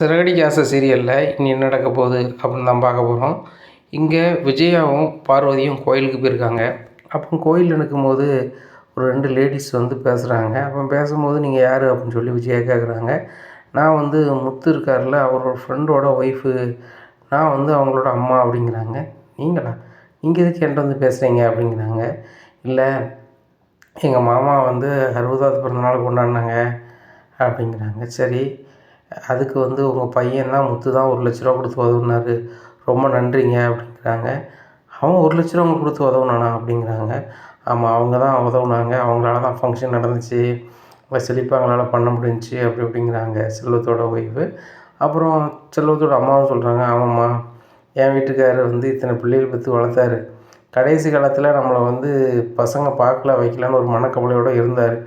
சிறகடிக்க ஆசை சீரியலில் இனி என்ன நடக்க போகுது அப்படின்னு தான் பார்க்க போகிறோம். இங்கே விஜயாவும் பார்வதியும் கோயிலுக்கு போயிருக்காங்க. அப்போ கோயிலில் நிற்கும்போது ஒரு 2 லேடிஸ் வந்து பேசுகிறாங்க. அப்போ பேசும்போது நீங்கள் யார் அப்படின்னு சொல்லி விஜயா கேட்குறாங்க. நான் வந்து முத்து இருக்கார்ல, அவரோட ஃப்ரெண்டோட ஒய்ஃபு, நான் வந்து அவங்களோட அம்மா அப்படிங்கிறாங்க. நீங்களா? நீங்கள் எதுக்கு என்கிட்ட வந்து பேசுகிறீங்க அப்படிங்கிறாங்க. இல்லை, எங்கள் மாமா வந்து 60வது பிறந்தநாள் கொண்டாடினாங்க அப்படிங்கிறாங்க. சரி, அதுக்கு வந்து உங்கள் பையன் தான் முத்து தான் ரூ. 1,00,000 கொடுத்து உதவுனாரு, ரொம்ப நன்றிங்க அப்படிங்கிறாங்க. அவன் ரூ. 1,00,000 உங்களுக்கு கொடுத்து உதவுனானா அப்படிங்கிறாங்க. ஆமாம், அவங்க தான் உதவுனாங்க, அவங்களால தான் ஃபங்க்ஷன் நடந்துச்சு, செழிப்பாக அவங்களால பண்ண முடிஞ்சிச்சு அப்படி இப்படிங்கிறாங்க செல்வத்தோட ஒய்ஃபு. அப்புறம் செல்வத்தோட அம்மாவும் சொல்கிறாங்க, ஆமாம்மா, என் வீட்டுக்காரர் வந்து இத்தனை பிள்ளைகள் பெற்று வளர்த்தாரு, கடைசி காலத்தில் நம்மளை வந்து பசங்க பார்க்கல வைக்கலான்னு ஒரு மனக்கவலையோடு இருந்தார்.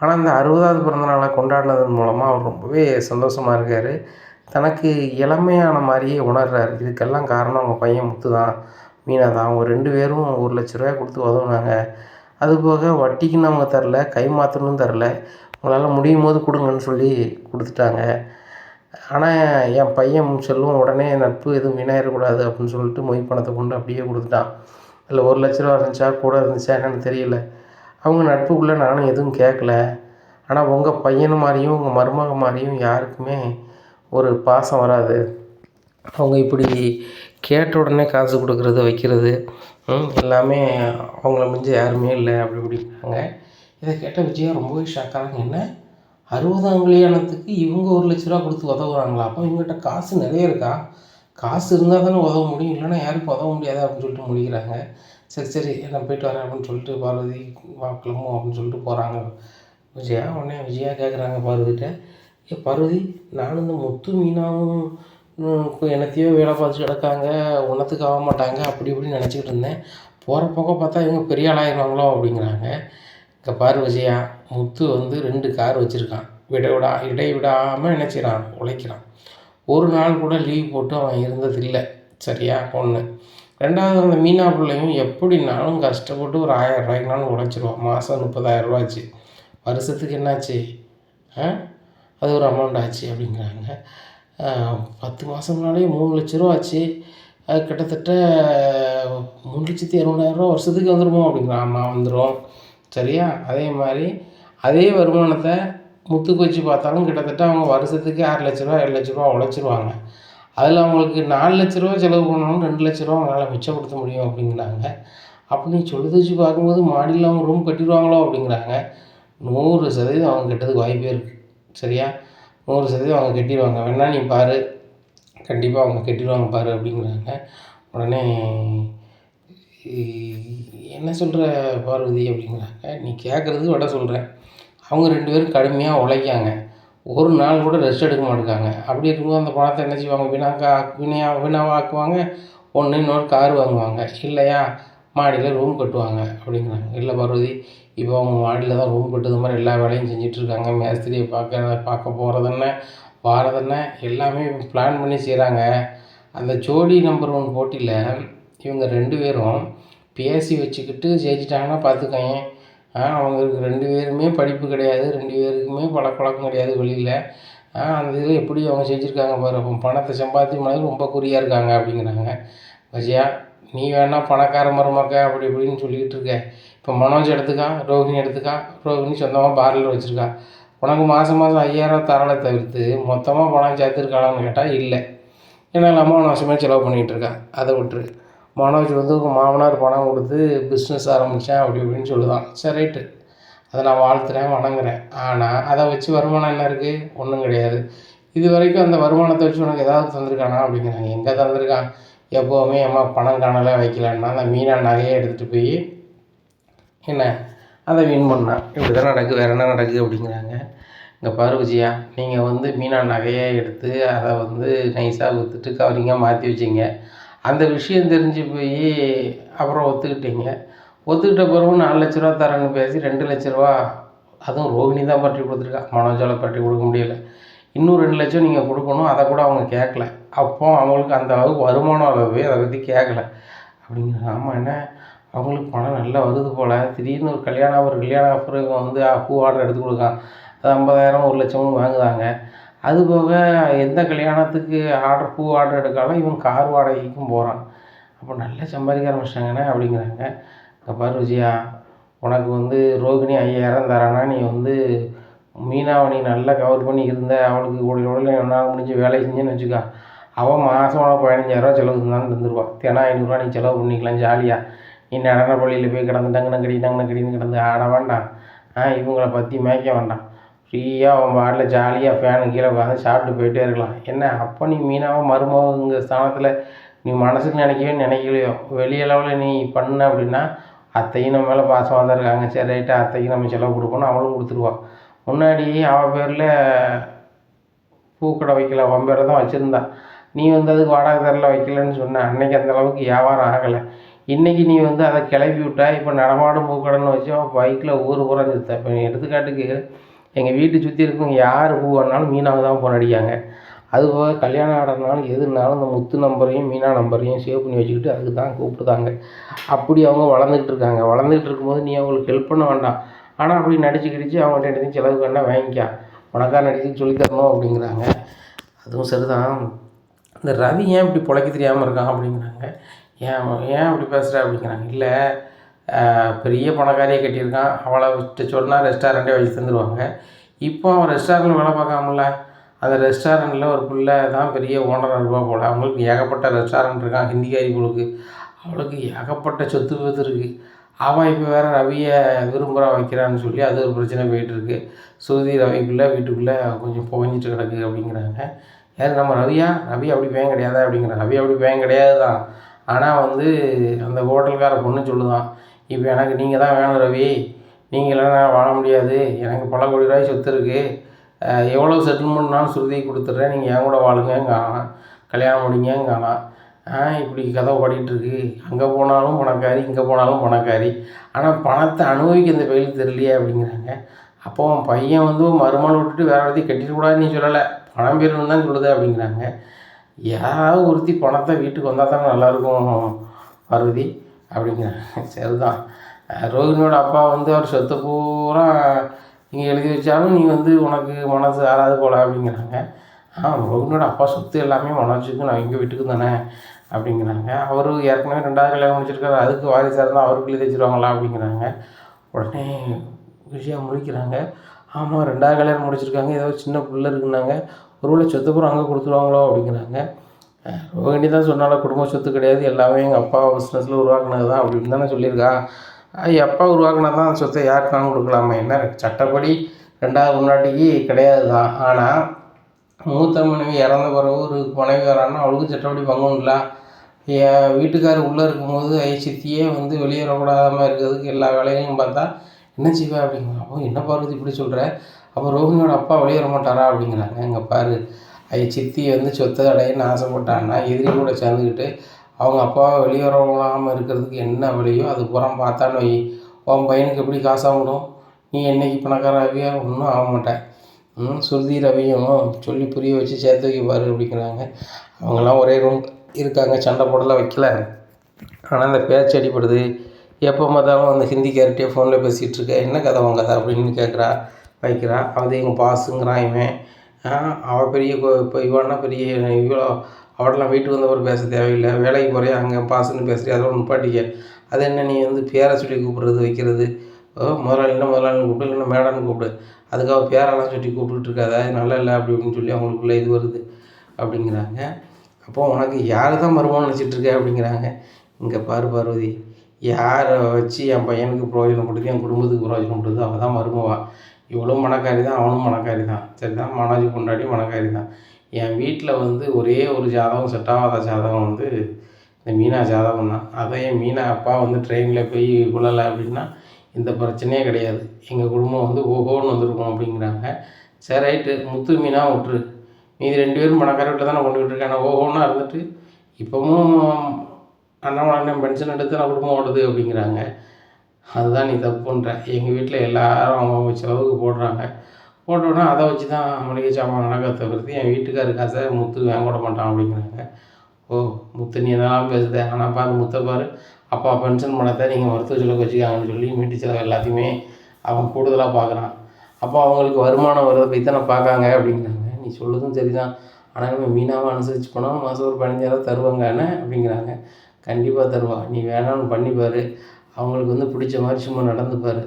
ஆனால் இந்த 60வது பிறந்தநாளை கொண்டாடினதன் மூலமாக அவர் ரொம்பவே சந்தோஷமாக இருக்கார். தனக்கு இளமையான மாதிரியே உணர்றாரு. இதுக்கெல்லாம் காரணம் அவங்க பையன் முத்து தான், மீனா தான். அவங்க 2 பேரும் ரூ. 1,00,000 கொடுத்து உதவுனாங்க. அதுபோக வட்டிக்குன்னு அவங்க தரல, கை மாற்றணும் தரல, உங்களால் முடியும் போது கொடுங்கன்னு சொல்லி கொடுத்துட்டாங்க. ஆனால் என் பையன் செல்வம் உடனே நட்பு எதுவும் வீணாயிடக்கூடாது அப்படின்னு சொல்லிட்டு மொய் பணத்தை கொண்டு அப்படியே கொடுத்துட்டான். அதில் ரூ. 1,00,000 இருந்துச்சா கூட இருந்துச்சா என்னென்னு தெரியல. அவங்க நட்புக்குள்ளே நானும் எதுவும் கேட்கல. ஆனால் உங்கள் பையன் மாதிரியும் உங்கள் மருமக மாதிரியும் யாருக்குமே ஒரு பாசம் வராது. அவங்க இப்படி கேட்ட உடனே காசு கொடுக்குறது வைக்கிறது எல்லாமே அவங்கள மிஞ்ச யாருமே இல்லை அப்படி இப்படிங்கிறாங்க. இதை கேட்ட விஜயா ரொம்பவே ஷாக்காகிறாங்க. என்ன, 60ஆம் கல்யாணத்துக்கு இவங்க ரூ. 1,00,000 கொடுத்து உதவுறாங்களா? அப்போ இவங்ககிட்ட காசு நிறைய இருக்கா? காசு இருந்தால் தானே உதவ முடியும், இல்லைன்னா யாருக்கும் உதவ முடியாது அப்படின்னு சொல்லிட்டு முடிக்கிறாங்க. சரி சரி, நான் போய்ட்டு வரேன் அப்படின்னு சொல்லிட்டு பார்வதி கிளம்பும் அப்படின்னு சொல்லிட்டு போகிறாங்க விஜயா. உடனே விஜயா கேட்குறாங்க பார்வதிகிட்ட, பார்வதி, நானும் இந்த முத்து மீனாவும் என்னத்தையோ வேலை பார்த்துட்டு கிடக்காங்க, ஒன்றத்துக்கு ஆக மாட்டாங்க அப்படி இப்படின்னு நினச்சிக்கிட்டு இருந்தேன், போகிற பக்கம் பார்த்தா இவங்க பெரிய ஆளாயிருவாங்களோ அப்படிங்கிறாங்க. இங்கே பாரு விஜயா, முத்து வந்து 2 கார் வச்சுருக்கான், இடைவிடாமல் என்ன செய்கிறான், உழைக்கிறான். ஒரு நாள் கூட லீவ் போட்டு அவன் இருந்ததில்லை, சரியா? 1. 2வது, அந்த மீனா பிள்ளையும் எப்படினாலும் கஷ்டப்பட்டு ஒரு 1000 ரூபாய்க்குனாலும் உழைச்சிருவான். மாதம் 30,000 ஆச்சு, வருஷத்துக்கு என்னாச்சு, அது ஒரு அமௌண்ட் ஆச்சு அப்படிங்கிறாங்க. 10 மாதம்னாலே 3,00,000 ஆச்சு, அது கிட்டத்தட்ட 3,60,000 வருஷத்துக்கு வந்துடுமோ அப்படிங்கிறான். ஆமாம், வந்துடும், சரியா? அதே மாதிரி அதே வருமானத்தை முத்துக்கு வச்சு பார்த்தாலும் கிட்டத்தட்ட அவங்க வருஷத்துக்கு 6,00,000 7,00,000 உழைச்சிருவாங்க. அதில் அவங்களுக்கு 4,00,000 செலவு பண்ணாலும் 2,00,000 அவங்களால மிச்சப்படுத்த முடியும் அப்படிங்கிறாங்க. அப்படி நீ சொல்லுது வச்சு பார்க்கும்போது மாடியில் அவங்க ரூம் கட்டிடுவாங்களோ அப்படிங்கிறாங்க. 100% அவங்க கட்டுறதுக்கு வாய்ப்பே இருக்குது, சரியா? 100% அவங்க கட்டிடுவாங்க, வேணா நீ பாரு, கண்டிப்பாக அவங்க கட்டிடுவாங்க பாரு அப்படிங்கிறாங்க. உடனே என்ன சொல்கிற பார்வதி அப்படிங்கிறாங்க. நீ கேட்குறது விட சொல்கிறேன். அவங்க 2 பேரும் கடுமையாக உழைக்காங்க, ஒரு நாள் கூட ரெஸ்ட் எடுக்க மாட்டேங்காங்க. அப்படி இருக்கும்போது அந்த பணத்தை என்ன செய்வாங்க, வீணாக ஆக்குவாங்க. ஒன்று இன்னொரு கார் வாங்குவாங்க, இல்லையா மாடியில் ரூம் கட்டுவாங்க அப்படிங்கிறாங்க. இல்லை பார்வதி, இப்போ அவங்க மாடியில் தான் ரூம் கட்டுறது மாதிரி எல்லா வேலையும் செஞ்சிட்ருக்காங்க. மேஸ்திரியை பார்க்க போகிறதென்ன வாரதென்ன எல்லாமே பிளான் பண்ணி செய்கிறாங்க. அந்த ஜோடி நம்பர் 1 போட்டியில் இவங்க 2 பேரும் பேசி வச்சுக்கிட்டு ஜெயிச்சிட்டாங்கன்னா பார்த்துக்கங்க. அவங்களுக்கு 2 பேருமே படிப்பு கிடையாது, 2 பேருக்குமே பழக்கம் கிடையாது வெளியில். அந்த இதில் எப்படி அவங்க செஞ்சுருக்காங்க பாரு, அப்போ பணத்தை சம்பாதிக்கும் போது ரொம்ப குறியாக இருக்காங்க அப்படிங்கிறாங்க. விஜயா, நீ வேணால் பணக்கார மருமக்க அப்படி இப்படின்னு சொல்லிக்கிட்டு இருக்க. இப்போ மனோஜ் எடுத்துக்கா, ரோஹிணி எடுத்துக்கா. ரோஹிணி சொந்தமாக பார்லர் வச்சுருக்கா. உனக்கு மாதம் 5,000 தரலை தவிர்த்து மொத்தமாக பணம் சேர்த்துருக்காளான்னு கேட்டால் இல்லை. ஏன்னா இல்லாமல் மாதமே செலவு பண்ணிகிட்டு இருக்கா. அதை விட்டுரு. மனோஜ் வந்து உங்கள் மாமனார் பணம் கொடுத்து பிஸ்னஸ் ஆரம்பித்தேன் அப்படி இப்படின்னு சொல்லுதான். சரி, ரைட்டு, அதை நான் வாழ்த்துறேன், வணங்குறேன். ஆனால் அதை வச்சு வருமானம் என்ன இருக்குது? ஒன்றும் கிடையாது. இது வரைக்கும் அந்த வருமானத்தை வச்சு உனக்கு ஏதாவது தந்திருக்கானா அப்படிங்கிறாங்க. எங்கே தந்திருக்கான்? எப்போவுமே அம்மா பணம் காணலை வைக்கலான்னா அந்த மீனா நகையை எடுத்துகிட்டு போய் என்ன அதை வின் பண்ணான். இப்படி தான் நடக்குது, வேறு என்ன நடக்குது அப்படிங்கிறாங்க. இங்கே பாரு விஜயா, நீங்கள் வந்து மீனா நகையை எடுத்து அதை வந்து நைஸாக விற்றுட்டு கவரிங்காக மாற்றி வச்சிங்க. அந்த விஷயம் தெரிஞ்சு போய் அப்புறம் ஒத்துக்கிட்டீங்க. ஒத்துக்கிட்ட பிறகு 4,00,000 தரேன்னு பேசி 2,00,000, அதுவும் ரோஹிணி தான் பற்றி கொடுத்துருக்கா, மனோஜால் பற்றி கொடுக்க முடியலை. இன்னும் 2,00,000 நீங்கள் கொடுக்கணும், அதை கூட அவங்க கேட்கல. அப்போ அவங்களுக்கு அந்த அளவுக்கு வருமானம் அளவு அதை பற்றி கேட்கல அப்படிங்கிறாங்க. ஆமாம், என்ன அவங்களுக்கு பணம் நல்லா வருது போல். திடீர்னு ஒரு கல்யாண ஆஃபர் வந்து பூ ஆர்டர் எடுத்து கொடுக்கான், அது 50,000 1,00,000 வாங்குதாங்க. அதுபோக எந்த கல்யாணத்துக்கு பூ ஆர்டர் எடுத்தாலும் இவன் கார் வாடகைக்கும் போகிறான். அப்போ நல்லா சம்பாதிக்க ஆரம்பிச்சிட்டாங்கண்ணே அப்படிங்கிறாங்க. இங்கே பாரு விஜயா, உனக்கு வந்து ரோகிணி 5000 தரானா, நீ வந்து மீனாவை நீ நல்லா கவர் பண்ணி இருந்த, அவளுக்கு உடனே ஒன்றால் முடிஞ்சு வேலை செஞ்சேன்னு வச்சுக்கோ, அவன் மாதம் உனக்கு 15,000 செலவு இருந்தாலும் தந்துடுவான். தினம் 500 நீ செலவு பண்ணிக்கலாம் ஜாலியாக. நீ நடன பள்ளியில் போய் கிடந்து டங்குன்னு கிடந்து ஆட வேண்டாம். இவங்கள பற்றி மேய்க்க வேண்டாம். ஃப்ரீயாக அவன் பாட்டில் ஜாலியாக ஃபேனு கீழே உட்காந்து சாப்பிட்டு போயிட்டே இருக்கலாம். என்ன அப்போ நீ மீனாவை மருமகங்க ஸ்தானத்தில் நீ மனசுக்கு நினைக்கலையோ வெளியளவில் நீ பண்ண அப்படின்னா அத்தையும் நம்ம மேலே பாசமாக தான் இருக்காங்க. சரி ரைட்டு, அத்தைக்கு நம்ம செலவு கொடுப்போன்னு அவளும் கொடுத்துருவான். முன்னாடி அவள் பேரில் பூக்கடை வைக்கல, அவன் பேரை தான் வச்சுருந்தான். நீ வந்து அதுக்கு வாடகை தரல வைக்கலன்னு சொன்ன. அன்றைக்கி அந்தளவுக்கு வியாபாரம் ஆகலை. இன்றைக்கி நீ வந்து அதை கிளப்பி விட்டா. இப்போ நடமாடும் பூக்கடைன்னு வச்சு அவன் பைக்கில் ஊர் பூரா சுத்த. இப்போ எடுத்துக்காட்டுக்கு எங்கள் வீட்டை சுற்றி இருக்கவங்க யார் பூ வேணாலும் மீனாவை தான் ஃபோன் அடிக்காங்க. அதுபோக கல்யாணம் ஆடுறதுனாலும் எதுனாலும் இந்த முத்து நம்பரையும் மீனா நம்பரையும் சேவ் பண்ணி வச்சுக்கிட்டு அதுக்கு தான் கூப்பிடுதாங்க. அப்படி அவங்க வளர்ந்துக்கிட்டு இருக்காங்க. வளர்ந்துக்கிட்டு இருக்கும்போது நீ அவங்களுக்கு ஹெல்ப் பண்ண வேண்டாம். ஆனால் அப்படி நடிச்சு அவங்கள்ட்ட எடுத்து செலவுக்கு வேணால் வாங்கிக்கா, உனக்கா நடிச்சு சொல்லித்தரணும் அப்படிங்கிறாங்க. அதுவும் சரிதான். இந்த ரவி ஏன் இப்படி பிழைக்க தெரியாமல் இருக்கான் அப்படிங்கிறாங்க. ஏன் அப்படி பேசுகிற அப்படிங்கிறாங்க. இல்லை, பெரிய பணக்காரியை கட்டியிருக்கான், அவளை சொன்னால் ரெஸ்டாரண்ட்டே வச்சு தந்துடுவாங்க. இப்போ அவன் ரெஸ்டாரண்ட்டில் வேலை பார்க்காமல, அந்த ரெஸ்டாரண்ட்டில் ஒரு பிள்ளை தான் பெரிய ஓனராக இருப்பா போல். அவங்களுக்கு ஏகப்பட்ட ரெஸ்டாரண்ட் இருக்கான் ஹிந்திக்காரி பொழுது. அவளுக்கு ஏகப்பட்ட சொத்து பத்து இருக்குது. அவள் இப்போ வேறு ரவியை விரும்புகிறா வைக்கிறான்னு சொல்லி அது ஒரு பிரச்சனை போயிட்டுருக்கு. சுருதி ரவிக்குள்ளே வீட்டுக்குள்ளே கொஞ்சம் புகஞ்சிட்டு கிடக்கு அப்படிங்கிறாங்க. யார் நம்ம ரவி அப்படி பையன் கிடையாதா அப்படிங்கிறாங்க. ரவி அப்படி பையன் கிடையாது தான். ஆனால் வந்து அந்த ஹோட்டல்கார பொண்ணு சொல்லுதான், இப்போ எனக்கு நீங்கள் தான் வேணும் ரவி, நீங்கள் இல்லைன்னா வாழ முடியாது, எனக்கு பல கோடி ரூபாய் சொத்து இருக்குது, எவ்வளோ செட்டில்மெண்ட்னாலும் சுருதி கொடுத்துட்றேன், நீங்கள் என் கூட வாழுங்கங்காலாம், கல்யாணம் முடிங்கங்காலாம். இப்படி கதை ஓடிட்டுருக்கு. அங்கே போனாலும் பணக்காரி, இங்கே போனாலும் பணக்காரி. ஆனால் பணத்தை அனுபவிக்க இந்த பையனுக்கு தெரியலையே அப்படிங்கிறாங்க. அப்போ அவன் பையன் வந்து மருமகளை விட்டுட்டு வேறு இடத்தையும் கட்டிடக்கூடாதுன்னு நீ சொல்லலை, பணம் பெறணும்னு தான் சொல்லுது அப்படிங்கிறாங்க. யாராவது ஒருத்தி பணத்தை வீட்டுக்கு வந்தால் தானே நல்லாயிருக்கும் பார்வதி அப்படிங்கிறாங்க. சரிதான். ரோஹிணியோட அப்பா வந்து அவர் சொத்தை பூரா நீங்கள் எழுதி வச்சாலும் நீ வந்து உனக்கு மனசு ஆறாது போல அப்படிங்கிறாங்க. ரோஹிணியோட அப்பா சொத்து எல்லாமே மனோஜுக்கு நான் எங்கள் வீட்டுக்கு தானே அப்படிங்கிறாங்க. அவர் ஏற்கனவே 2வது கல்யாணம் முடிச்சிருக்காரு, அதுக்கு வாரிசாக இருந்தால் அவருக்கு எழுதி வச்சுருவாங்களா அப்படிங்கிறாங்க. உடனே விஷயம் முடிக்கிறாங்க. ஆமாம், 2வது கல்யாணம் முடிச்சிருக்காங்க, ஏதோ சின்ன பிள்ளை இருக்குன்னாங்க, ஒருவேளை சொத்து பூரா அங்கே கொடுத்துருவாங்களோ அப்படிங்கிறாங்க. ரோஹிணி தான் சொன்னால குடும்ப சொத்து கிடையாது, எல்லாமே எங்கள் அப்பா பிஸ்னஸில் உருவாக்குனது தான் அப்படின்னு தானே சொல்லியிருக்கா. எப்பா உருவாக்குனா தான் சொத்தை யாருக்காலும் கொடுக்கலாமா? என்ன சட்டப்படி 2வது முன்னாடிக்கு கிடையாது தான். ஆனால் மூத்த மனைவி இறந்த பிறகு ஒரு மனைவி வரான்னா அவளுக்கும் சட்டப்படி பங்குங்களா? என் வீட்டுக்காரர் உள்ளே இருக்கும்போது சித்தியே வந்து வெளியே வரக்கூடாதாமல் இருக்கிறதுக்கு எல்லா வேலைகளையும் பார்த்தா என்ன செய்வா அப்படிங்கிறாங்க. அப்போ என்ன பார்வதி இப்படி சொல்கிற? அப்போ ரோஹிணியோட அப்பா வெளியே வர மாட்டாரா அப்படிங்கிறாங்க. இங்கே பாரு, சித்தி வந்து சொத்தை அடையன்னு ஆசைப்பட்டான்னா எதிரி கூட சேர்ந்துக்கிட்டு அவங்க அப்பாவை வெளியே வரவிடாமல் இருக்கிறதுக்கு என்ன வழியோ அது புறம் பார்த்தான்னு வை. உன் பையனுக்கு எப்படி காசாகணும்? நீ என்னைக்கு பணக்காராவியா? ஒன்றும் ஆக மாட்டேன். சுருதி ரவியும் சொல்லி புரிய வச்சு சேர்த்து வைக்க பாரு அப்படிங்கிறாங்க. அவங்களாம் ஒரே ரூம் இருக்காங்க, சண்டை போடலாம் வைக்கல. ஆனால் அந்த பேச்சு அடிப்படுது. எப்போ பார்த்தாலும் அந்த ஹிந்திக்கார்ட்டே ஃபோனில் பேசிகிட்டு இருக்க, என்ன கதை உன் கதை அப்படின்னு கேட்குறா வைக்கிறா. அது எங்கள் பாஸுங்கிறான் இவன். அவள் பெரிய இப்போ இவன்னா பெரிய இவ்வளோ அவடெல்லாம் வீட்டுக்கு வந்தவரை பேச தேவையில்லை, வேலைக்கு போகிறேன் அங்கே பாசுன்னு பேசுகிறேன், அதோட நிப்பாட்டிக்க. அது என்ன நீ வந்து பேரை சொல்லி கூப்பிட்றது வைக்கிறது? முதலாளின்னா முதலாளின்னு கூப்பிடு, இல்லைன்னா மேடம்னு கூப்பிடு, அதுக்காக பேரெல்லாம் சொல்லி கூப்பிட்டுட்டு இருக்காத, நல்லா இல்லை அப்படி அப்படின்னு சொல்லி அவங்களுக்குள்ளே இது வருது அப்படிங்கிறாங்க. அப்போது உனக்கு யார் தான் மருமகன் நினச்சிட்ருக்க அப்படிங்கிறாங்க. இங்கே பாரு பார்வதி, யாரை வச்சு என் பையனுக்கு பிரயோஜனப்படுது, என் குடும்பத்துக்கு பிரயோஜனப்படுது, அவள் தான் மருமவா. இவளும் மணக்காரி தான், அவனும் மணக்காரி தான். சரி தான், மனோஜ் கொண்டாடி மணக்காரி தான். என் வீட்டில் வந்து ஒரே ஒரு ஜாதகம் செட் ஆகாத ஜாதகம் வந்து இந்த மீனா ஜாதகம் தான். அதையும் மீனா அப்பா வந்து ட்ரெயினில் போய் விழலை அப்படின்னா இந்த பிரச்சனையே கிடையாது, எங்கள் குடும்பம் வந்து ஓஹோன்னு வந்திருக்கும் அப்படிங்கிறாங்க. சரி ரைட்டு, முத்து மீனா விட்டுரு, மீதி 2 பேரும் பணக்கார வீட்டில் தான் நான் கொண்டு விட்டுருக்கேன். ஆனால் ஓஹோன்னா இருந்துட்டு இப்போவும் அண்ணாமலை பென்ஷன் எடுத்து நான் குடும்பம் ஓடுது அப்படிங்கிறாங்க. அதுதான் நீ தப்பு பண்ணுற. எங்கள் வீட்டில் எல்லோரும் அவங்க செலவுக்கு போடுறாங்க, போட்டோன்னா அதை வச்சு தான் மளிகை சாமான் நடக்க தவிர்த்து என் வீட்டுக்காரு காசை முத்து வாங்க விட மாட்டான் அப்படிங்கிறாங்க. ஓ முத்து, நீ என்னெல்லாம் பேசுத, ஆனால் பாரு முத்தை பாரு, அப்பா பென்ஷன் பணத்தை நீங்கள் மருத்துவ செலவுக்கு வச்சுக்காங்கன்னு சொல்லி வீட்டு செலவு எல்லாத்தையுமே அவன் கூடுதலாக பார்க்குறான். அப்போ அவங்களுக்கு வருமானம் வரதை போய் தானே பார்க்காங்க அப்படிங்கிறாங்க. நீ சொல்லுறதும் சரிதான், ஆனால் நம்ம மீனாவை அனுசரித்து போனால் மாதம் ஒரு 15,000 தருவாங்க என்ன அப்படிங்கிறாங்க. கண்டிப்பாக தருவா, நீ வேணாம்னு பண்ணிப்பார், அவங்களுக்கு வந்து பிடிச்ச மாதிரி சும்மா நடந்துப்பார்.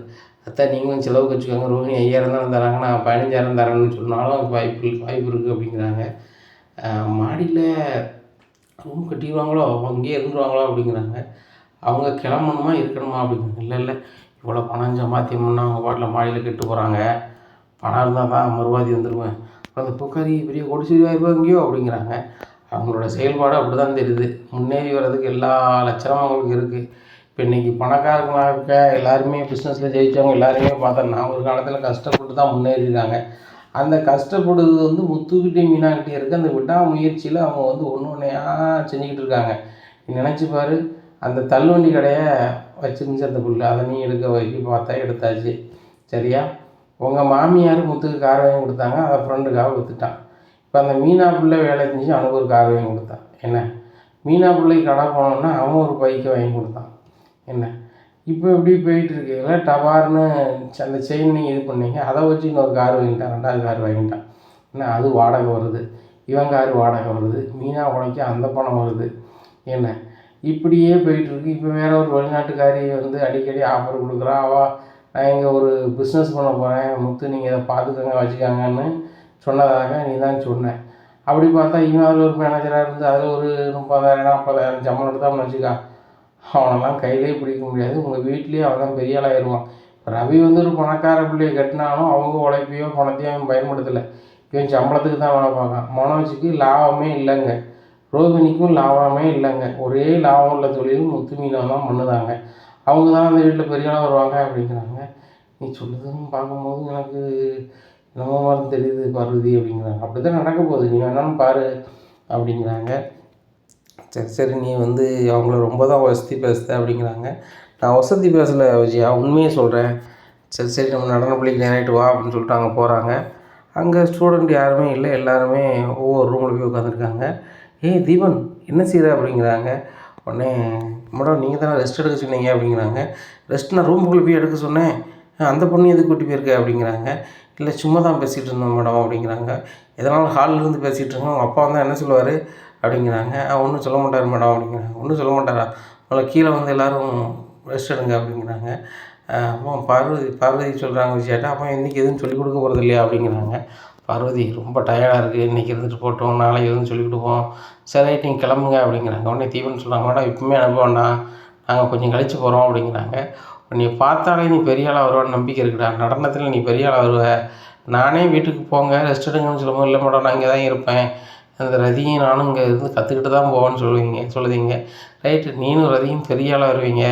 அதான் நீங்களும் செலவுக்கு வச்சுக்கோங்க, ரோஹிணி 5,000 தானே தராங்க, நான் 15,000 தரேன்னு சொன்னாலும் வாய்ப்பு இருக்குது அப்படிங்கிறாங்க. மாடியில் ரூம் கட்டிடுவாங்களோ, அங்கேயே இருந்துருவாங்களோ அப்படிங்கிறாங்க. அவங்க கிளம்பணுமா இருக்கணுமா அப்படிங்கிறாங்க. இல்லை இல்லை, இவ்வளோ பணம் சம்பாத்தியம்னா அவங்க பாட்டில் மாடியில் கெட்டு போகிறாங்க, பணம் இருந்தால் தான் மறுவாதி வந்துடுவேன், அந்த பூக்காரி பெரிய கோடீஸ்வரி ஆகிருவாங்கயோ அப்படிங்கிறாங்க. அவங்களோட செயல்பாடு அப்படி தான் தெரியுது. முன்னேறி வர்றதுக்கு எல்லா லட்சணமும் அவங்களுக்கு இருக்குது. இப்போ இன்றைக்கி பணக்காரங்களாக இருக்க எல்லாருமே பிஸ்னஸில் ஜெயித்தவங்க எல்லாருமே பார்த்தா நான் ஒரு காலத்தில் கஷ்டப்பட்டு தான் முன்னேறியிருக்காங்க. அந்த கஷ்டப்படுறது வந்து முத்துக்கிட்டே மீனாக்கிட்டே இருக்குது. அந்த விடாமுயற்சியில் அவங்க வந்து ஒன்று ஒன்றையா செஞ்சுக்கிட்டு இருக்காங்க. நீ நினச்சி பாரு, அந்த தள்ளுவண்டி கடையை வச்சுருந்துச்சு அந்த புள்ள, அதை நீ எடுக்க வைக்க பார்த்தா எடுத்தாச்சு சரியா. உங்கள் மாமியார் முத்துக்கு கார் வாங்கி கொடுத்தாங்க, அதை ஃப்ரெண்டுக்காக விற்றுட்டான். இப்போ அந்த மீனா பிள்ளை வேலை செஞ்சு அவனுக்கு ஒரு கார் வாங்கி கொடுத்தான். என்ன, மீனா பிள்ளைக்கு கடை போனோன்னா அவன் ஒரு பைக்கை வாங்கி கொடுத்தான். என்ன, இப்போ எப்படி போயிட்டுருக்கு. இல்லை டபார்னு அந்த செயின் நீங்கள் இது பண்ணீங்க, அதை வச்சு இன்னொரு கார் வாங்கிட்டான், 2வது கார் வாங்கிட்டான். என்ன, அது வாடகை வருது, இவன் கார் வாடகை வருது, மீனா உழைக்க அந்த பணம் வருது. என்ன, இப்படியே போயிட்டுருக்கு. இப்போ வேறு ஒரு வெளிநாட்டுக்காரி வந்து அடிக்கடி ஆஃபர் கொடுக்குறா. நான் இங்கே ஒரு பிஸ்னஸ் பண்ண போகிறேன் முத்து, நீங்கள் இதை பார்த்துக்கோங்க வச்சுக்காங்கன்னு சொன்னதாக நீ தான் சொன்னேன். அப்படி பார்த்தா இவன் அதில் ஒரு மேனேஜராக இருந்து அதில் ஒரு 30,000 40,000 சம்பளம் எடுத்தான்னு வச்சுக்கா, அவனெல்லாம் கையிலே பிடிக்க முடியாது. உங்கள் வீட்லேயே அவன் தான் பெரிய ஆளாயிருவான். ரவி வந்து ஒரு பணக்கார பிள்ளையை கட்டினாலும் அவங்க உழைப்பையோ பணத்தையோ அவன் பயன்படுத்தலை. இவன் சம்பளத்துக்கு தான் வேலை பார்க்கான். மனோஜுக்கு லாபமே இல்லைங்க, ரோகிணிக்கும் லாபமே இல்லைங்க. ஒரே லாபம் உள்ள தொழில் முத்து மீனாக தான் பண்ணுதாங்க. அவங்க தான் அந்த வீட்டில் பெரிய ஆளாக வருவாங்க அப்படிங்கிறாங்க. நீ சொல்லுதுன்னு பார்க்கும்போது எனக்கு என்னமோ மாதிரி தெரியுது பார்வதி அப்படிங்கிறாங்க. அப்படி தான் நடக்க போகுது, நீ வேணாலும் பாரு அப்படிங்கிறாங்க. சரி சரி, நீ வந்து அவங்கள ரொம்ப தான் வசதி பேசுத அப்படிங்கிறாங்க. நான் வசதி பேசலை விஜயா, உண்மையை சொல்கிறேன். சரி சரி, நம்ம நடன பள்ளிக்கு நேராகிட்டு வா அப்படின்னு சொல்லிட்டு அங்கே போகிறாங்க. அங்கே ஸ்டூடெண்ட் யாருமே இல்லை, எல்லாருமே ஒவ்வொரு ரூமில் போய் உட்காந்துருக்காங்க. ஏய் தீபன், என்ன செய்கிற அப்படிங்கிறாங்க. உடனே மேடம் நீங்கள் தானே ரெஸ்ட் எடுக்க சொன்னீங்க அப்படிங்கிறாங்க. ரெஸ்ட் நான் ரூமுக்குள்ளே போய் எடுக்க சொன்னேன், அந்த பொண்ணு எதுக்கு கூட்டி போயிருக்க அப்படிங்கிறாங்க. இல்லை சும்மா தான் பேசிகிட்டு இருந்தோம் மேடம் அப்படிங்கிறாங்க. எதனாலும் ஹாலிலேருந்து பேசிகிட்டு இருக்கோம், அவங்க அப்பா வந்தால் என்ன சொல்லுவார் அப்படிங்கிறாங்க. ஒன்றும் சொல்ல மாட்டார் மேடம் அப்படிங்கிறாங்க. ஒன்றும் சொல்ல மாட்டாரா, அவங்கள கீழே வந்து எல்லோரும் ரெஸ்ட் எடுங்க அப்படிங்கிறாங்க. அப்போ பார்வதி சொல்கிறாங்க விஜயாட்டா, அப்போ இன்றைக்கி எதுவும் சொல்லிக் கொடுக்க போகிறது இல்லையா அப்படிங்கிறாங்க. பார்வதி ரொம்ப டயர்டாக இருக்குது, இன்றைக்கி இருந்துட்டு போட்டோம், நாளைக்கு எதுவும் சொல்லிக் கொடுப்போம், சரி நீங்கள் கிளம்புங்க அப்படிங்கிறாங்க. உடனே தீபன் சொல்கிறாங்க, மேடம் இப்போவுமே அனுப்ப வேண்டாம், நாங்கள் கொஞ்சம் கழித்து போகிறோம் அப்படிங்கிறாங்க. நீ பார்த்தாலே நீ பெரிய ஆளாக வருவான்னு நம்பிக்கை இருக்குடா, நடனத்தில் நீ பெரிய ஆளாக வருவ, நானே வீட்டுக்கு போங்க ரெஸ்ட் எடுங்கன்னு சொல்லும்போது இல்லை மேடம் நான் இங்கே தான் இருப்பேன், அந்த ரதியும் நானும் இங்கே இருந்து கற்றுக்கிட்டு தான் போவேன்னு சொல்லுவீங்க. ரைட்டு, நீனும் ரதியும் பெரிய ஆளாக வருவீங்க,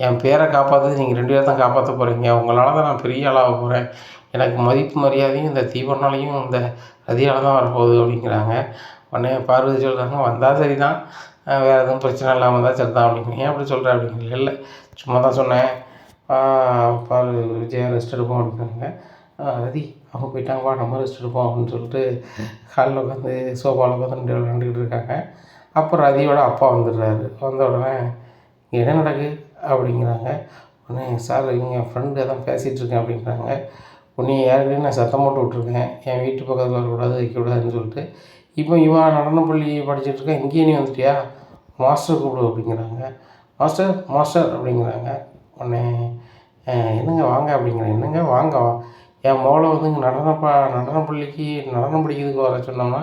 என் பேரை காப்பாற்றுறது நீங்கள் 2 பேர் தான் காப்பாற்ற போகிறீங்க, உங்களால் தான் நான் பெரிய ஆளாக போகிறேன், எனக்கு மதிப்பு மரியாதையும் இந்த தீபனாலையும் இந்த ரதியால் தான் வரப்போகுது அப்படிங்கிறாங்க. உடனே பார்வதி சொல்கிறாங்க, வந்தால் சரி தான், வேறு எதுவும் பிரச்சனை இல்லாமல் இருந்தால் சரி தான் அப்படிங்கிறீங்க. ஏன் அப்படி சொல்கிறேன் அப்படிங்கிற. இல்லை சும்மா தான் சொன்னேன், பாரு விஜயா ரெஸ்ட் எடுப்போம் அப்படிங்கிறாங்க. ரதி அவங்க போயிட்டாங்க, வா நம்ம ரெஸ்ட் எடுப்போம் அப்படின்னு சொல்லிட்டு ஹாலில் உட்காந்து சோஃபாவில் உட்காந்து விளாண்டுக்கிட்டு இருக்காங்க. அப்போ ரதியோட அப்பா வந்துடுறாரு. வந்த உடனே என்ன நடக்கு அப்படிங்கிறாங்க. உடனே சார் இவங்க என் ஃப்ரெண்டு தான் பேசிகிட்டு இருக்கேன் அப்படிங்கிறாங்க. உன்னை ஏற்கனவே நான் சத்தம் போட்டு விட்ருக்கேன், என் வீட்டு பக்கத்தில் வரக்கூடாது வைக்கக்கூடாதுன்னு சொல்லிட்டு, இப்போ இவா நடனப்பள்ளி படிச்சுட்ருக்கேன், இங்கேயே நீ வந்துட்டியா, மாஸ்டர் கூப்பிடு அப்படிங்கிறாங்க. மாஸ்டர் மாஸ்டர் அப்படிங்கிறாங்க. உடனே என்னங்க வாங்க அப்படிங்கிறேன். என்னங்க வாங்க, என் மோளை வந்து இங்கே நடனப்பள்ளிக்கு நடனம் படிக்கிறதுக்கு வர சொன்னோம்னா